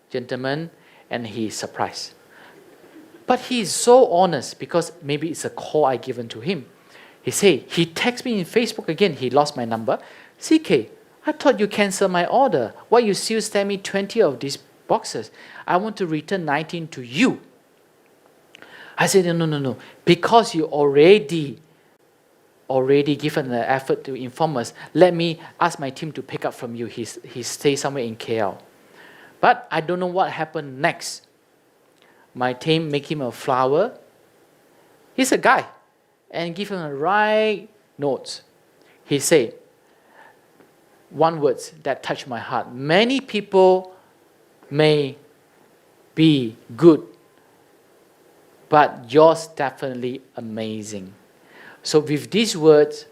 gentleman, and he's surprised. But he's so honest because maybe it's a call I given to him. He texted me in Facebook again. He lost my number. CK, I thought you canceled my order. Why you still send me 20 of these boxes? I want to return 19 to you. I said, no. Because you already given the effort to inform us, let me ask my team to pick up from you. He stays somewhere in KL. But I don't know what happened next. My team make him a flower. He's a guy. And give him the right notes. He said, one word that touched my heart. Many people may be good, but yours definitely amazing. So with these words,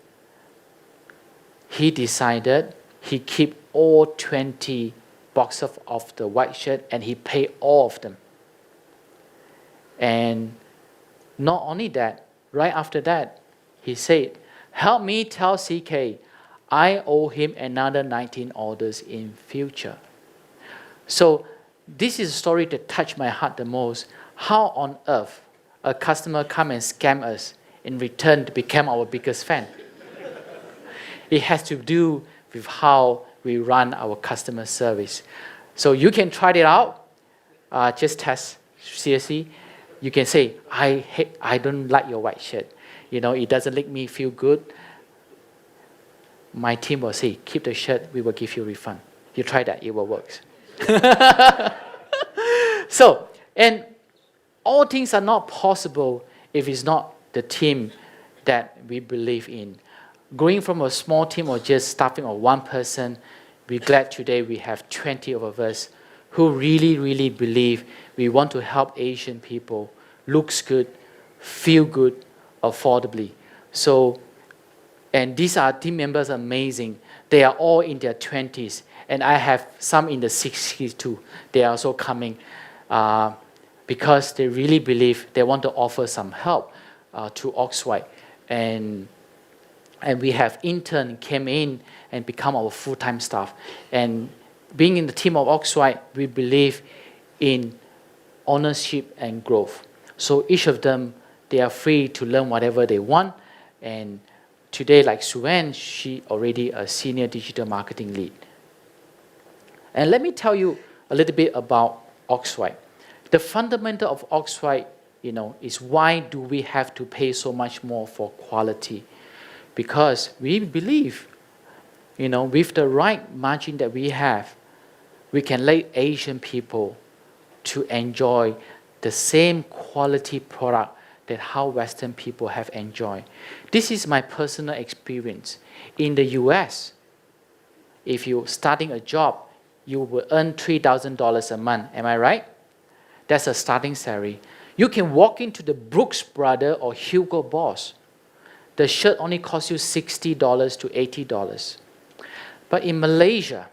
he decided he keep all 20 boxes of the white shirt and he paid all of them. And not only that, right after that, he said, help me tell CK, I owe him another 19 orders in future. So this is a story that touched my heart the most. How on earth a customer come and scam us in return to become our biggest fan? It has to do with how we run our customer service. So you can try it out. Just test seriously. You can say, I don't like your white shirt. It doesn't make me feel good. My team will say, keep the shirt, we will give you a refund. You try that, it will work. So, and all things are not possible if it's not the team that we believe in. Going from a small team or just staffing of one person, we're glad today we have 20 of us who really believe we want to help Asian people looks good, feel good, affordably. So, and these are team members amazing. They are all in their 20s. And I have some in the 60s too. They are also coming because they really believe they want to offer some help to Oxwhite. And we have intern came in and become our full-time staff. And being in the team of Oxwhite, we believe in ownership and growth. So each of them, they are free to learn whatever they want. And today, like Suen, she already a senior digital marketing lead. And let me tell you a little bit about Oxwhite. The fundamental of Oxwhite, is why do we have to pay so much more for quality? Because we believe with the right margin that we have, we can let Asian people to enjoy the same quality product that how Western people have enjoyed. This is my personal experience. In the US, if you're starting a job, you will earn $3,000 a month. Am I right? That's a starting salary. You can walk into the Brooks Brothers or Hugo Boss. The shirt only costs you $60 to $80. But in Malaysia,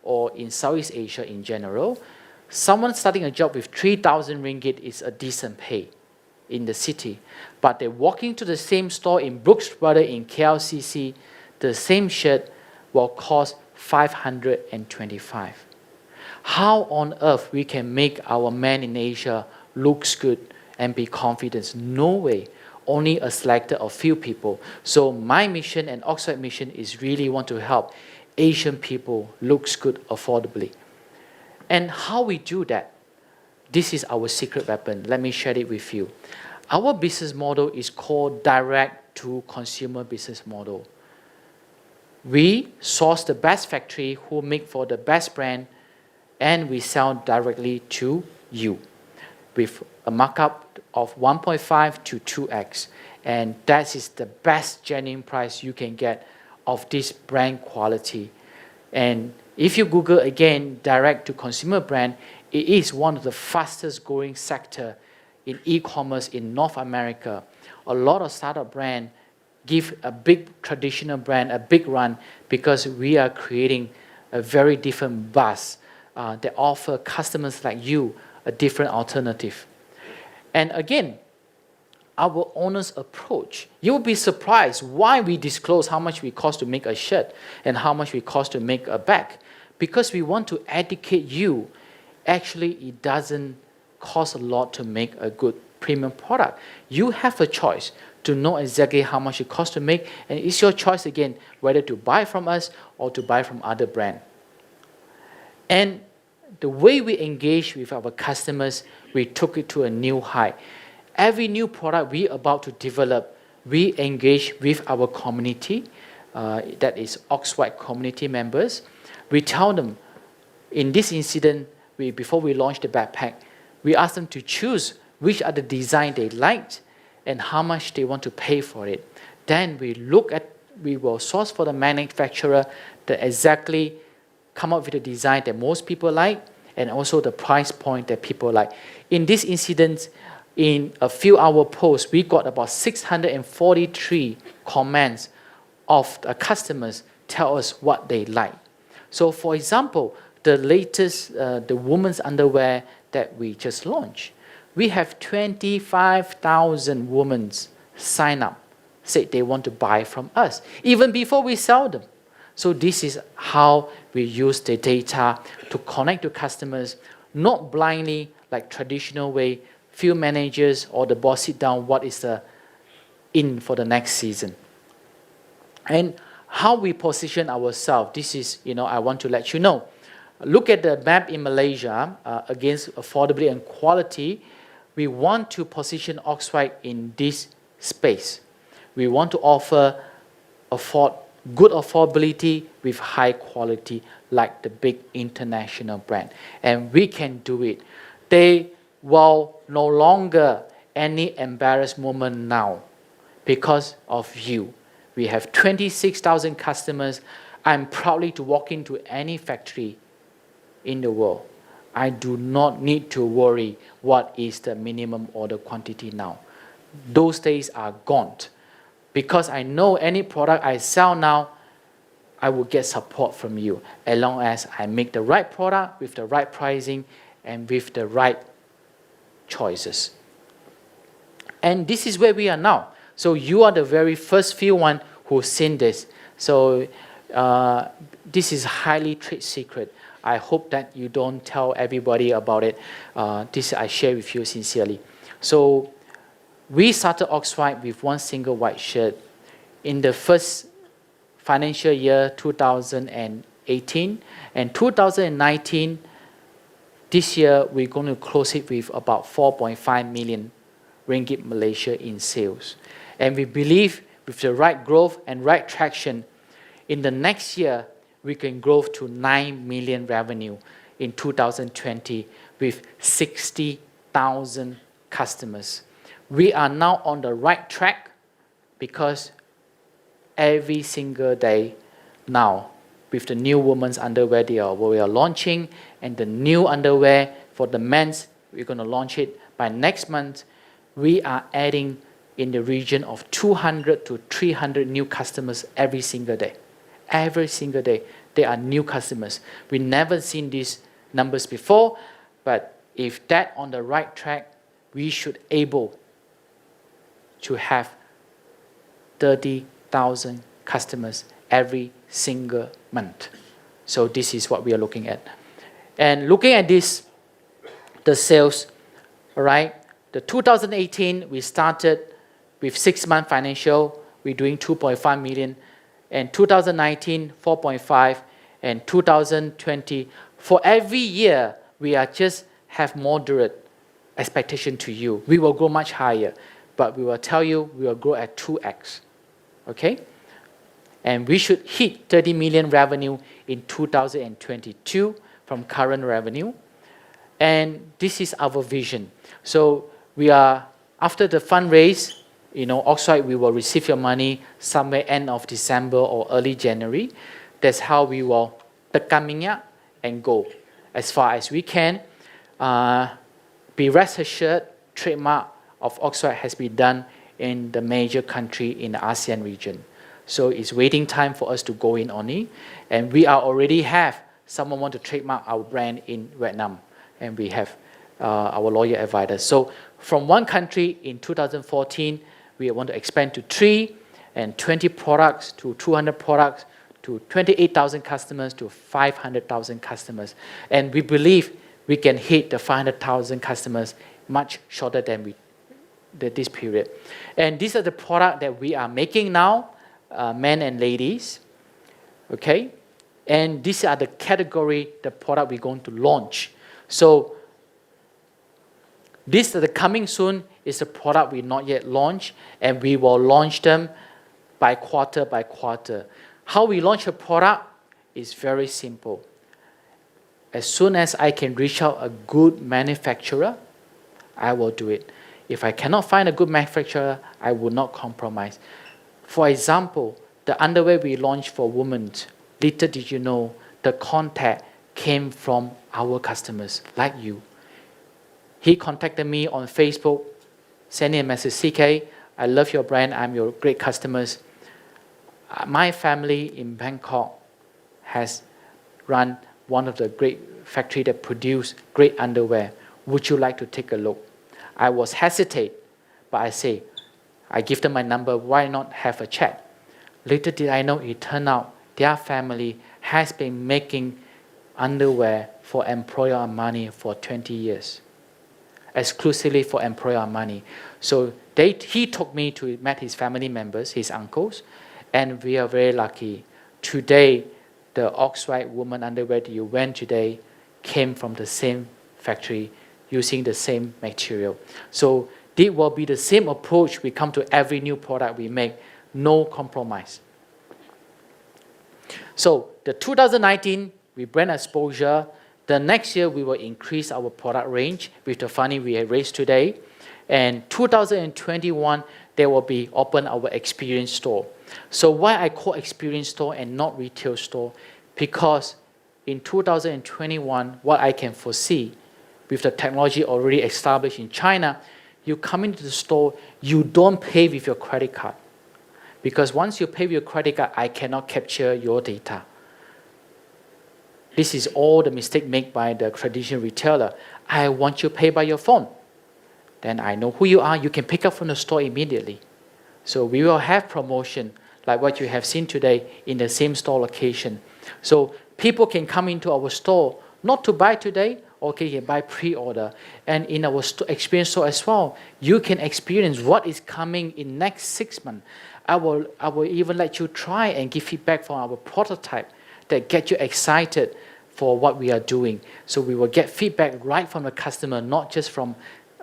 or in Southeast Asia in general, someone starting a job with 3,000 ringgit is a decent pay in the city. But they walk into the same store in Brooks Brothers in KLCC, the same shirt will cost 525. How on earth we can make our men in Asia looks good and be confident? No way. Only a selected of few people. So my mission and Oxwhite mission is really want to help Asian people looks good affordably. And how we do that? This is our secret weapon. Let me share it with you. Our business model is called direct to consumer business model. We source the best factory who make for the best brand, and we sell directly to you with a markup of 1.5 to 2x. And that is the best genuine price you can get of this brand quality. And if you Google again, direct to consumer brand, it is one of the fastest growing sector in e-commerce in North America. A lot of startup brands give a big traditional brand a big run because we are creating a very different buzz that offer customers like you a different alternative. And again, our owner's approach, you'll be surprised why we disclose how much we cost to make a shirt and how much we cost to make a bag. Because we want to educate you. Actually, it doesn't cost a lot to make a good premium product. You have a choice to know exactly how much it costs to make, and it's your choice again whether to buy from us or to buy from other brands. And the way we engage with our customers, we took it to a new height. Every new product we are about to develop, we engage with our community, that is Oxwhite community members. We tell them, in this incident, before we launch the backpack, we ask them to choose which are the design they liked and how much they want to pay for it. Then we will source for the manufacturer that exactly come up with a design that most people like and also the price point that people like. In this incident, in a few hour post, we got about 643 comments of the customers tell us what they like. So for example, the latest, the women's underwear that we just launched, we have 25,000 women sign up, said they want to buy from us, even before we sell them. So this is how we use the data to connect to customers, not blindly like traditional way, few managers or the boss sit down, what is the in for the next season. And how we position ourselves, this is, I want to let you know. Look at the map in Malaysia against affordability and quality. We want to position Oxwhite in this space. We want to offer good affordability with high quality like the big international brand. And we can do it. They will no longer any embarrassed moment now because of you. We have 26,000 customers. I'm proudly to walk into any factory in the world. I do not need to worry what is the minimum order quantity now. Those days are gone. Because I know any product I sell now, I will get support from you as long as I make the right product with the right pricing and with the right choices. And this is where we are now. So you are the very first few one who's seen this. So this is highly trade secret. I hope that you don't tell everybody about it. This I share with you sincerely. So we started Oxwhite with one single white shirt. In the first financial year, 2018, and 2019, this year we're going to close it with about 4.5 million ringgit Malaysia in sales. And we believe with the right growth and right traction, in the next year, we can grow to 9 million revenue in 2020 with 60,000 customers. We are now on the right track because every single day now, with the new women's underwear we are launching, and the new underwear for the men's, we're going to launch it by next month, we are adding in the region of 200 to 300 new customers every single day. Every single day, there are new customers. We never seen these numbers before, but if that on the right track, we should able to have 30,000 customers every single month. So this is what we are looking at. And looking at this, the sales, all right, the 2018, we started with 6-month financial, we're doing 2.5 million, and 2019, 4.5, and 2020, for every year, we are just have moderate expectation to you. We will grow much higher, but we will tell you we will grow at 2x, okay? And we should hit 30 million revenue in 2022 from current revenue. And this is our vision. So we are, after the fundraise, Oxwhite, we will receive your money somewhere end of December or early January. That's how we will tekan minyak and go as far as we can. Be rest assured, trademark of Oxwhite has been done in the major country in the ASEAN region. So it's waiting time for us to go in only. And we are already have someone want to trademark our brand in Vietnam. And we have our lawyer advisor. So from one country in 2014, we want to expand to 3 and 20 products to 200 products to 28,000 customers to 500,000 customers. And we believe we can hit the 500,000 customers much shorter than this period. And these are the products that we are making now, men and ladies, okay? And these are the category, the product we're going to launch. So this is the coming soon is a product we not yet launched, and we will launch them by quarter by quarter. How we launch a product is very simple. As soon as I can reach out a good manufacturer, I will do it. If I cannot find a good manufacturer, I will not compromise. For example, the underwear we launched for women, little did you know, the contact came from our customers, like you. He contacted me on Facebook, sending a message, CK, I love your brand, I'm your great customers. My family in Bangkok has run one of the great factories that produce great underwear. Would you like to take a look? I was hesitate, but I say, I give them my number, why not have a chat? Later did I know it turned out their family has been making underwear for employer money for 20 years. Exclusively for employer money. So he took me to meet his family members, his uncles, and we are very lucky. Today, the Oxwhite woman underwear that you went today came from the same factory using the same material. So it will be the same approach we come to every new product we make, no compromise. So the 2019, we brand exposure. The next year, we will increase our product range with the funding we have raised today. And 2021, there will be open our experience store. So why I call experience store and not retail store? Because in 2021, what I can foresee with the technology already established in China, you come into the store, you don't pay with your credit card. Because once you pay with your credit card, I cannot capture your data. This is all the mistake made by the traditional retailer. I want you to pay by your phone. Then I know who you are. You can pick up from the store immediately. So we will have promotion like what you have seen today in the same store location. So people can come into our store not to buy today, okay, you can buy pre-order. And in our experience store as well, you can experience what is coming in next 6 months. I will even let you try and give feedback from our prototype that get you excited for what we are doing. So we will get feedback right from the customer, not just from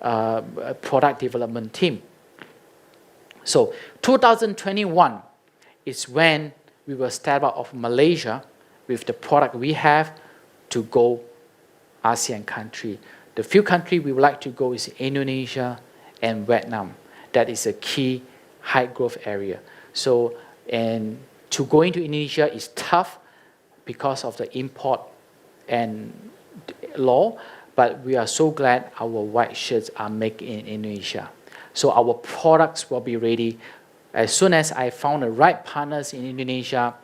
a product development team. So 2021 is when we will step out of Malaysia with the product we have to go ASEAN country. The few countries we would like to go is Indonesia and Vietnam. That is a key high growth area. So, and to go into Indonesia is tough because of the import and law, but we are so glad our white shirts are made in Indonesia. So our products will be ready as soon as I found the right partners in Indonesia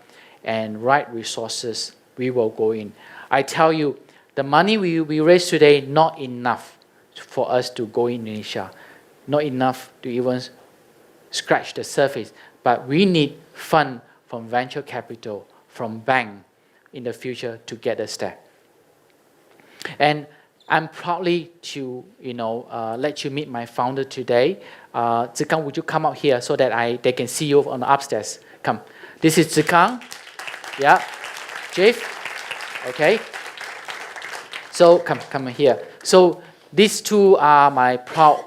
and right resources, we will go in. I tell you, the money we raise today, not enough for us to go in Indonesia. Not enough to even scratch the surface. But we need fund from venture capital, from bank in the future to get us there. And I'm proudly to let you meet my founder today. Zikang, would you come out here so that they can see you on the upstairs? Come. This is Zikang. Yeah. Jeff. Okay. So come here. So these two are my proud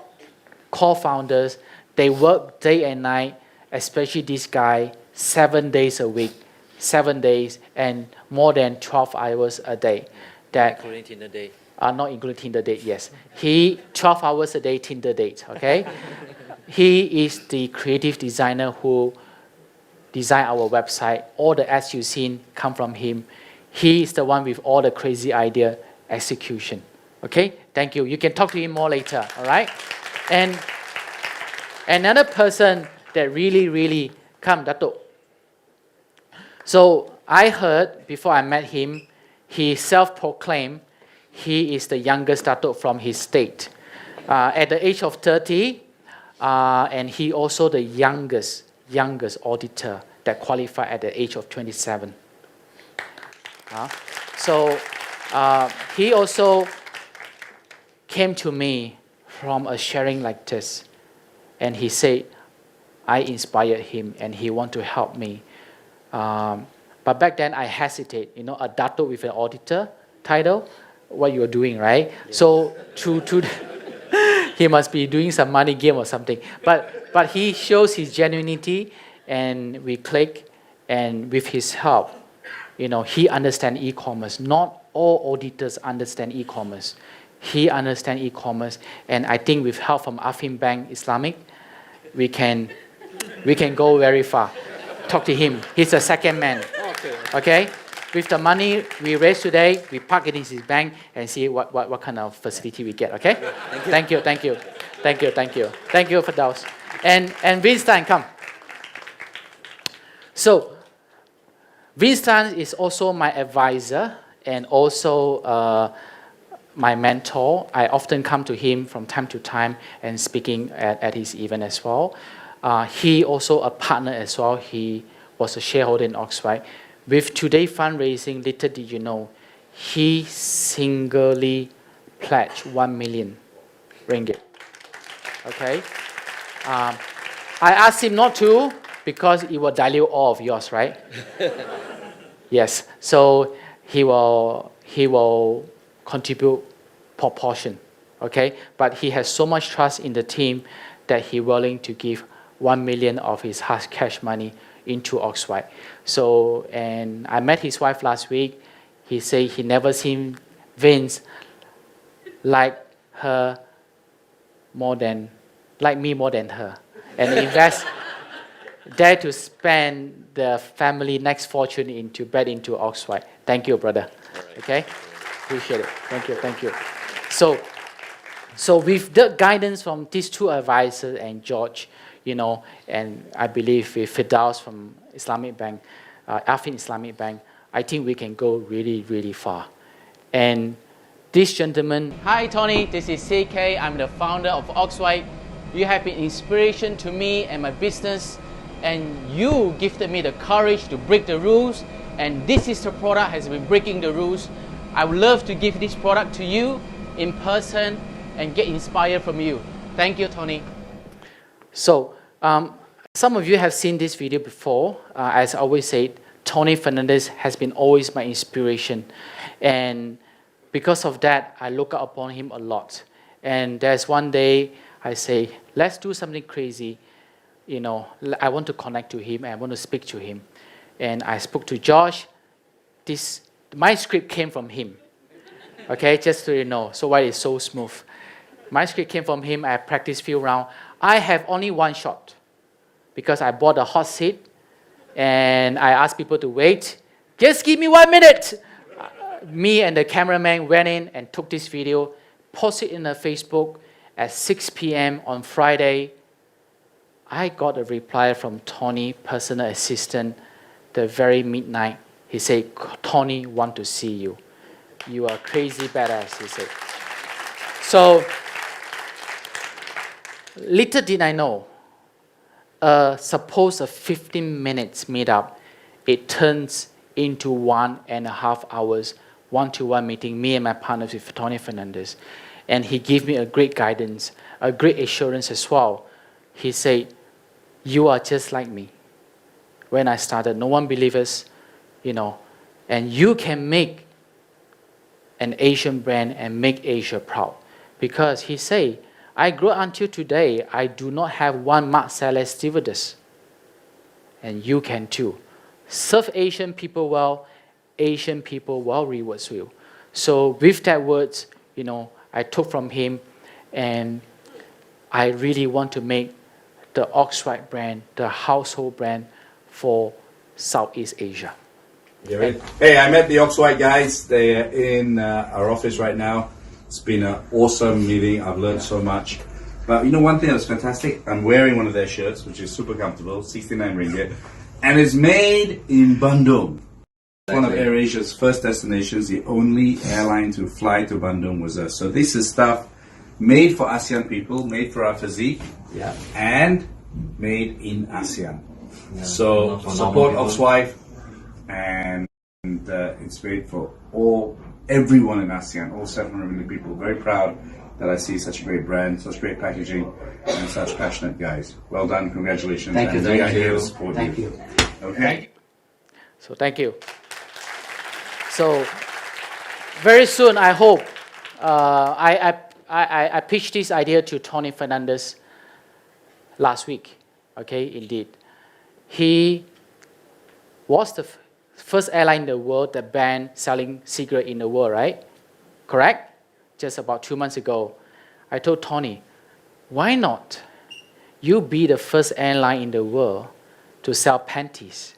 co-founders. They work day and night, especially this guy, 7 days a week, 7 days, and more than 12 hours a day. That Including Tinder date. Not including Tinder date, yes. He 12 hours a day Tinder date, okay? He is the creative designer who designed our website. All the ads you've seen come from him. He is the one with all the crazy idea execution. Okay? Thank you. You can talk to him more later, all right? And another person that really come, Dato. So I heard before I met him, he self-proclaimed he is the youngest Dato from his state. At the age of 30, and he also the youngest auditor that qualified at the age of 27. So he also came to me from a sharing like this, and he said, I inspired him and he want to help me. But back then I hesitate, a Dato with an auditor title, what you're doing, right? Yeah. So he must be doing some money game or something. But he shows his genuinity, and we click, and with his help, he understands e-commerce. Not all auditors understand e-commerce. He understands e-commerce, and I think with help from Affin Bank Islamic, we can go very far. Talk to him. He's the second man. Okay? With the money we raise today, we park it in his bank and see what kind of facility we get, okay? Thank you. Thank you for those. And Winston, come. So, Winston is also my advisor and also my mentor. I often come to him from time to time and speaking at his event as well. He also a partner as well. He was a shareholder in Oxwhite. With today's fundraising, little did you know, he singly pledged 1 million ringgit. Okay? I asked him not to because it will dilute all of yours, right? Yes. So he will contribute proportion. Okay? But he has so much trust in the team that he's willing to give 1 million of his hard cash money into Oxwhite. So, and I met his wife last week. He said he never seen Vince like me more than her. And invest, dare to spend the family next fortune into Oxwhite. Thank you, brother. Right. Okay? Appreciate it. Thank you. So with the guidance from these two advisors and George, and I believe with Firdaus from Islamic Bank, Affin Islamic Bank, I think we can go really far. And this gentleman, hi Tony, this is CK, I'm the founder of Oxwhite. You have been inspiration to me and my business, and you gifted me the courage to break the rules, and this is the product has been breaking the rules. I would love to give this product to you in person and get inspired from you. Thank you, Tony. So, some of you have seen this video before. As I always say, Tony Fernandes has been always my inspiration. And because of that, I look up upon him a lot. And there's one day I say, let's do something crazy. I want to connect to him and I want to speak to him. And I spoke to Josh. My script came from him. Okay, just so you know. So why it's so smooth. My script came from him. I practiced few rounds. I have only one shot because I bought a hot seat and I asked people to wait. Just give me 1 minute. Me and the cameraman went in and took this video, posted it in the Facebook at 6 p.m. on Friday. I got a reply from Tony, personal assistant, the very midnight. He said, Tony, want to see you. You are crazy badass, he said. So, little did I know, suppose a 15 minutes meetup, it turns into 1.5 hours, one-to-one meeting, me and my partners with Tony Fernandes. And he gave me a great guidance, a great assurance as well. He said, you are just like me. When I started, no one believed us, and you can make an Asian brand and make Asia proud. Because he said, I grew until today, I do not have one Mark Saleh stewardess. And you can too. Serve Asian people well, Asian people will reward you. So with that words, I took from him, and I really want to make the Oxwhite brand the household brand for Southeast Asia. Hey, I met the Oxwhite guys. They're in our office right now. It's been an awesome meeting. I've learned so much. But one thing that was fantastic, I'm wearing one of their shirts, which is super comfortable, 69 ringgit, and it's made in Bandung. One of AirAsia's first destinations, the only airline to fly to Bandung was us. So this is stuff made for ASEAN people, made for our physique, and made in ASEAN. Yeah. So support Oxwhite, and it's made for everyone in ASEAN, all 700 million people. Very proud that I see such a great brand, such great packaging, and such passionate guys. Well done, congratulations. Thank you. We are here to support Thank you. Okay. So thank you. So very soon, I hope, I pitched this idea to Tony Fernandes last week. Okay, indeed. He was the first airline in the world that banned selling cigarette in the world, right? Correct? Just about 2 months ago. I told Tony, why not you be the first airline in the world to sell panties?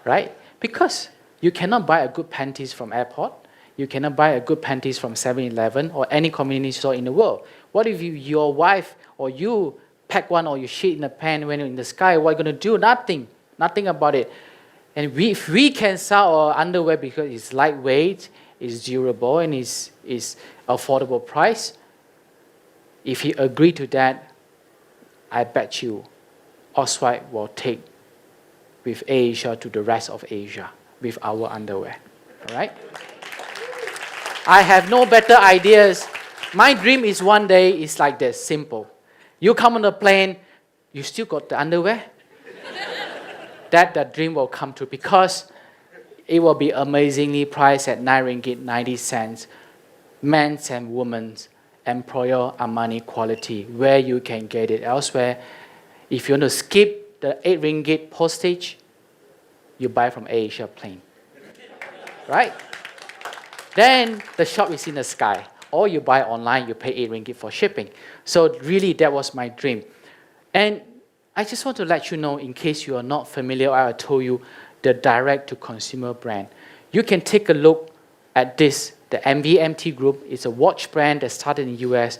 Right? Because you cannot buy a good panties from airport. You cannot buy a good panties from 7-Eleven or any convenience store in the world. What if your wife or you pack one or you shit in a pan when you're in the sky? What are you going to do? Nothing. Nothing about it. And if we can sell our underwear because it's lightweight, it's durable, and it's affordable price, if he agree to that, I bet you Oxwhite will take with Asia to the rest of Asia with our underwear. All right? I have no better ideas. My dream is one day it's like this, simple. You come on the plane, you still got the underwear? that dream will come true because it will be amazingly priced at 9 ringgit 90 cents. Men's and women's employer Armani quality, where you can get it elsewhere. If you want to skip the 8 ringgit postage, you buy from Asia plane. Right? Then the shop is in the sky. Or you buy online, you pay 8 ringgit for shipping. So really, that was my dream. And I just want to let you know, in case you are not familiar, I told you the direct-to-consumer brand. You can take a look at this. The MVMT Group is a watch brand that started in the US,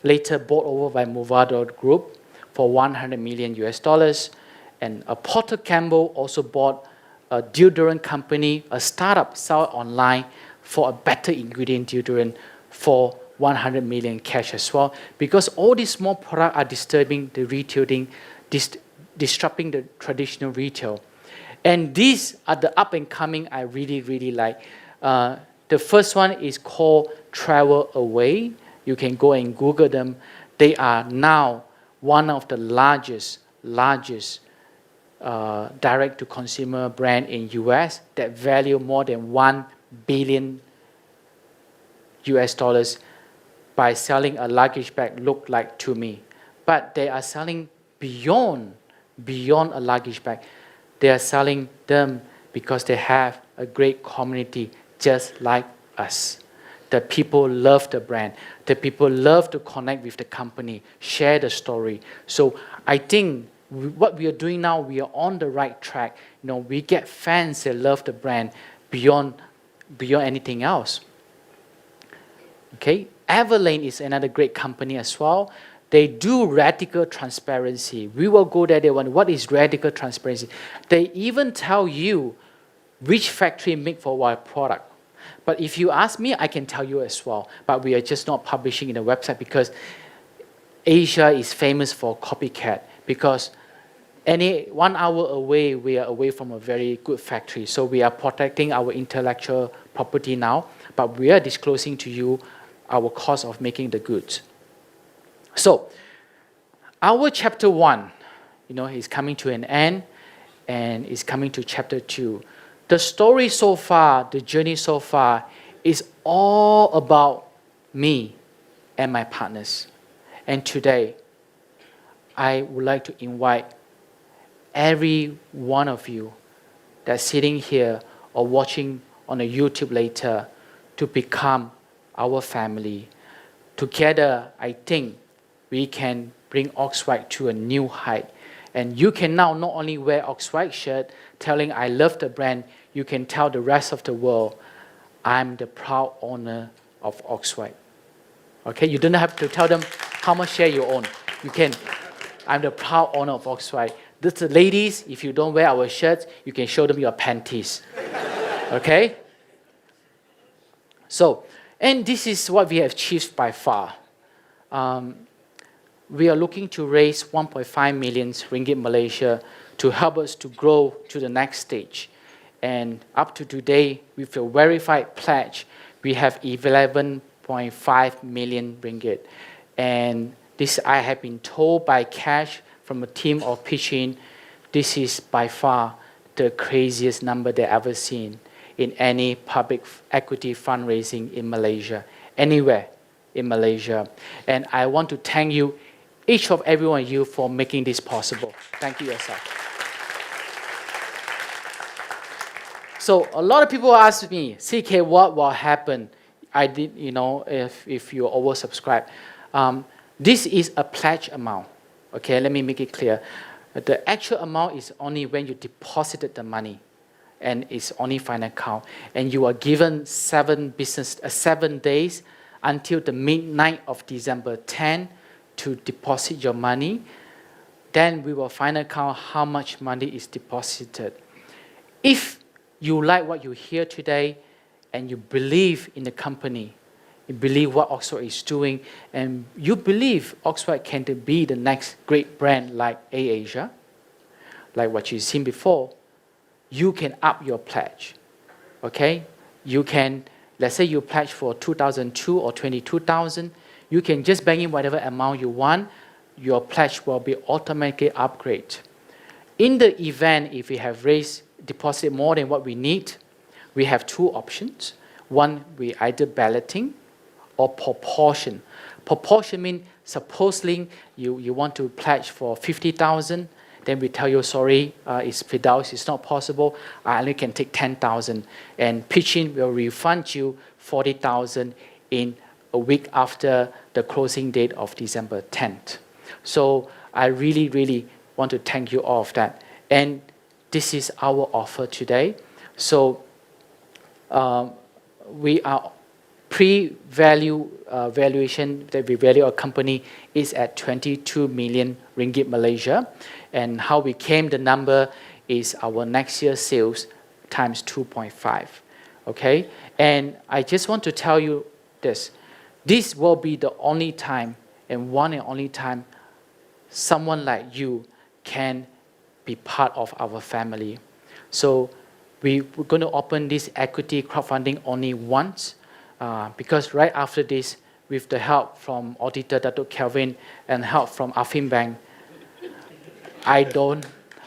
later bought over by Movado Group for $100 million. And Porter Campbell also bought a deodorant company, a startup, sell online for a better ingredient deodorant for 100 million cash as well. Because all these small products are disturbing the retailing, disrupting the traditional retail. And these are the up and coming I really, really like. The first one is called Travel Away. You can go and Google them. They are now one of the largest direct-to-consumer brand in US that value more than $1 billion by selling a luggage bag look like to me. But they are selling beyond a luggage bag. They are selling them because they have a great community just like us. The people love the brand. The people love to connect with the company, share the story. So I think what we are doing now, we are on the right track. We get fans that love the brand beyond anything else. Okay, Everlane is another great company as well. They do radical transparency. We will go there. They want, what is radical transparency? They even tell you which factory make for what product. But if you ask me, I can tell you as well. But we are just not publishing in the website because Asia is famous for copycat. Because any 1 hour away, we are away from a very good factory. So we are protecting our intellectual property now. But we are disclosing to you our cost of making the goods. So our chapter 1, is coming to an end and is coming to chapter 2. The story so far, the journey so far, is all about me and my partners. And today, I would like to invite every one of you that's sitting here or watching on a YouTube later to become our family. Together, I think we can bring Oxwhite to a new height. And you can now not only wear Oxwhite shirt, telling I love the brand, you can tell the rest of the world, I'm the proud owner of Oxwhite. Okay, you don't have to tell them how much share you own. You can, I'm the proud owner of Oxwhite. The ladies, if you don't wear our shirts, you can show them your panties. Okay? So, and this is what we have achieved by far. We are looking to raise 1.5 million ringgit Malaysia to help us to grow to the next stage. And up to today, with a verified pledge, we have 11.5 million ringgit. And this, I have been told by Cash from a team of pitching, this is by far the craziest number they've ever seen in any public equity fundraising in Malaysia, anywhere in Malaysia. And I want to thank you, each of every one of you, for making this possible. Thank you yourself. So a lot of people ask me, CK, what will happen? I did, if you oversubscribe. This is a pledge amount. Okay, let me make it clear. The actual amount is only when you deposited the money, and it's only final count. And you are given 7 days until the midnight of December 10 to deposit your money. Then we will final count how much money is deposited. If you like what you hear today, and you believe in the company, you believe what Oxwhite is doing, and you believe Oxwhite can be the next great brand like AirAsia, like what you've seen before, you can up your pledge. Okay? You can, let's say you pledge for 2,002 or 22,000, you can just bank in whatever amount you want, your pledge will be automatically upgraded. In the event, if we have deposited more than what we need, we have 2 options. One, we either balloting or proportion. Proportion means, supposedly you want to pledge for 50,000, then we tell you, sorry, it's Fidaus, it's not possible, I only can take 10,000. And pitching will refund you 40,000 in a week after the closing date of December 10th. So I really, really want to thank you all for that. And this is our offer today. So we are pre-value valuation that we value our company is at 22 million ringgit Malaysia. And how we came the number is our next year's sales times 2.5. Okay? And I just want to tell you this. This will be the only time, and one and only time, someone like you can be part of our family. So we're going to open this equity crowdfunding only once, because right after this, with the help from auditor Dato Kelvin and help from Affin Bank,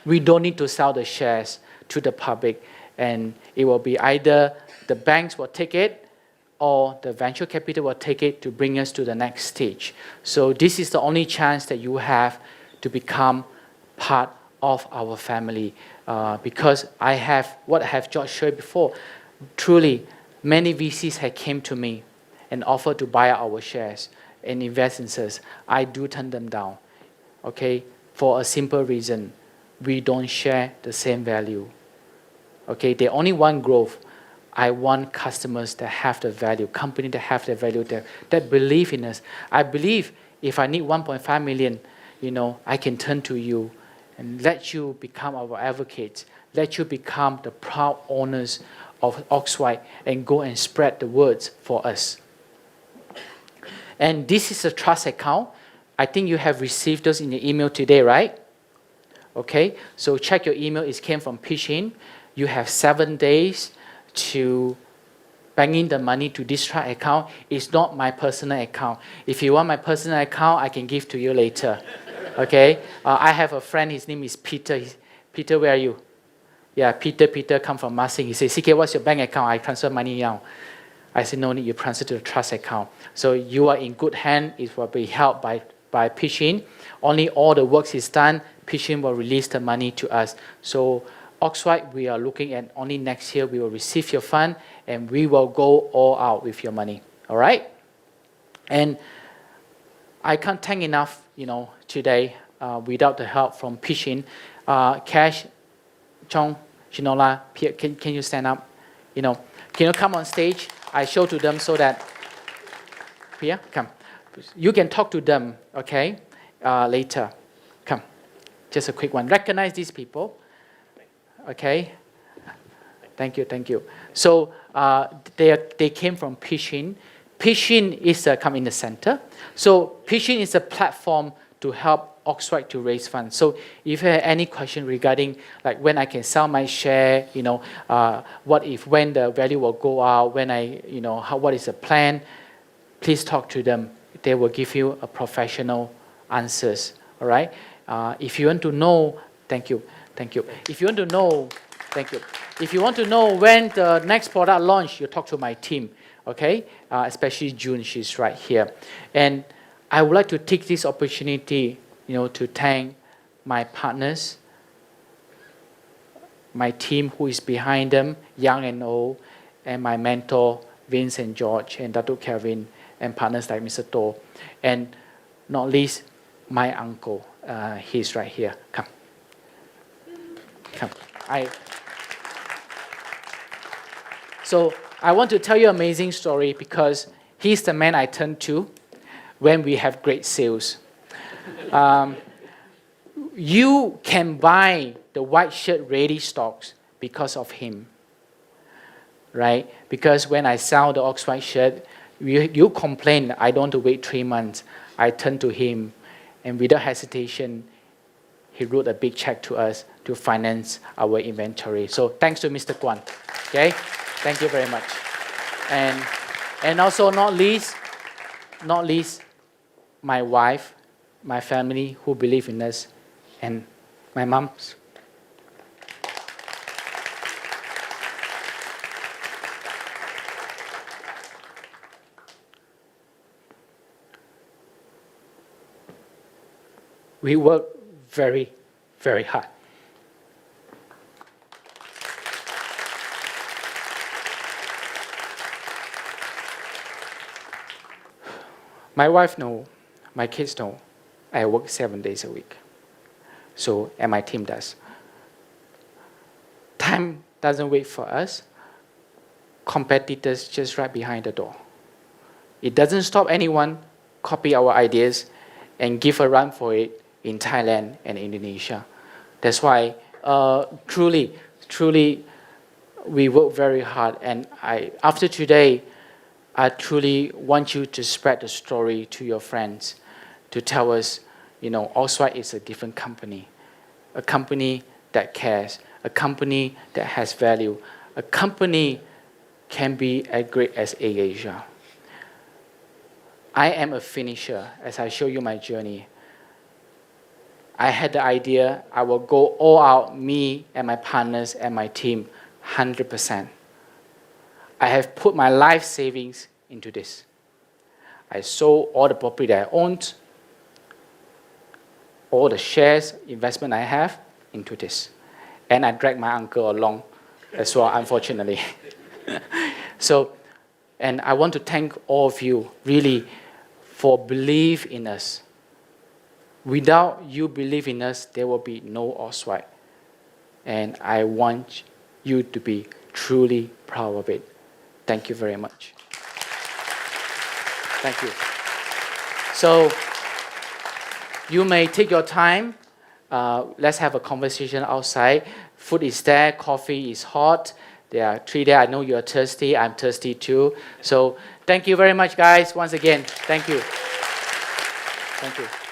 we don't need to sell the shares to the public, and it will be either the banks will take it or the venture capital will take it to bring us to the next stage. So this is the only chance that you have to become part of our family because I have, what I have George shared before, truly many VCs have came to me and offered to buy our shares and invest in us. I do turn them down, okay, for a simple reason. We don't share the same value. Okay, they only want growth. I want customers that have the value, company that have the value, that believe in us. I believe if I need 1.5 million, I can turn to you and let you become our advocates, let you become the proud owners of Oxwhite and go and spread the words for us. And this is a trust account. I think you have received those in your email today, right? Okay, so check your email. It came from Pitchin. You have 7 days to bank in the money to this trust account. It's not my personal account. If you want my personal account, I can give to you later. Okay, I have a friend. His name is Peter. Peter, where are you? Yeah, Peter come from Massing. He says, CK, what's your bank account? I transfer money now. I said, no need, you transfer to the trust account. So you are in good hand. It will be held by Pitchin. Only all the work is done, Pitchin will release the money to us. So Oxwhite, we are looking at only next year we will receive your fund and we will go all out with your money. All right? And I can't thank enough, today without the help from Pitchin. Cash, Chong, Shinola, can you stand up? Can you come on stage? I show to them so that, Pia, come. You can talk to them, okay, later. Come, just a quick one. Recognize these people, okay? Thank you. So they came from Pitchin. Pitchin is come in the center. So Pitchin is a platform to help Oxwhite to raise funds. So if you have any question regarding like when I can sell my share, when the value will go out, what is the plan, please talk to them. They will give you a professional answers. All right. If you want to know, thank you. If you want to know, thank you. If you want to know when the next product launch, you talk to my team. Okay. Especially June, she's right here. And I would like to take this opportunity, to thank my partners, my team who is behind them, young and old, and my mentor, Vince and George, and Datuk Kevin, and partners like Mr. To, and not least, my uncle. He's right here. Come. So I want to tell you an amazing story because he's the man I turn to when we have great sales. You can buy the white shirt ready stocks because of him, right? Because when I sell the Oxwhite shirt, you complain, I don't want to wait 3 months. I turn to him, and without hesitation, he wrote a big check to us to finance our inventory. So thanks to Mr. Kwan, okay? Thank you very much. And also not least, my wife, my family who believe in us, and my moms. We work very, very hard. My wife knows, my kids know, I work 7 days a week. So, and my team does. Time doesn't wait for us. Competitors just right behind the door. It doesn't stop anyone copy our ideas and give a run for it in Thailand and Indonesia. That's why truly, we work very hard. And after today, I truly want you to spread the story to your friends, to tell us, Oxwhite is a different company, a company that cares, a company that has value, a company can be as great as AirAsia. I am a finisher, as I show you my journey. I had the idea, I will go all out, me and my partners and my team, 100%. I have put my life savings into this. I sold all the property that I owned, all the shares, investment I have, into this. And I dragged my uncle along as well, unfortunately. So, and I want to thank all of you, really, for belief in us. Without you believe in us, there will be no Oxwhite. And I want you to be truly proud of it. Thank you very much. Thank you. So, you may take your time. Let's have a conversation outside. Food is there, coffee is hot. There are 3 there. I know you're thirsty. I'm thirsty too. So, thank you very much, guys. Once again, thank you. Thank you.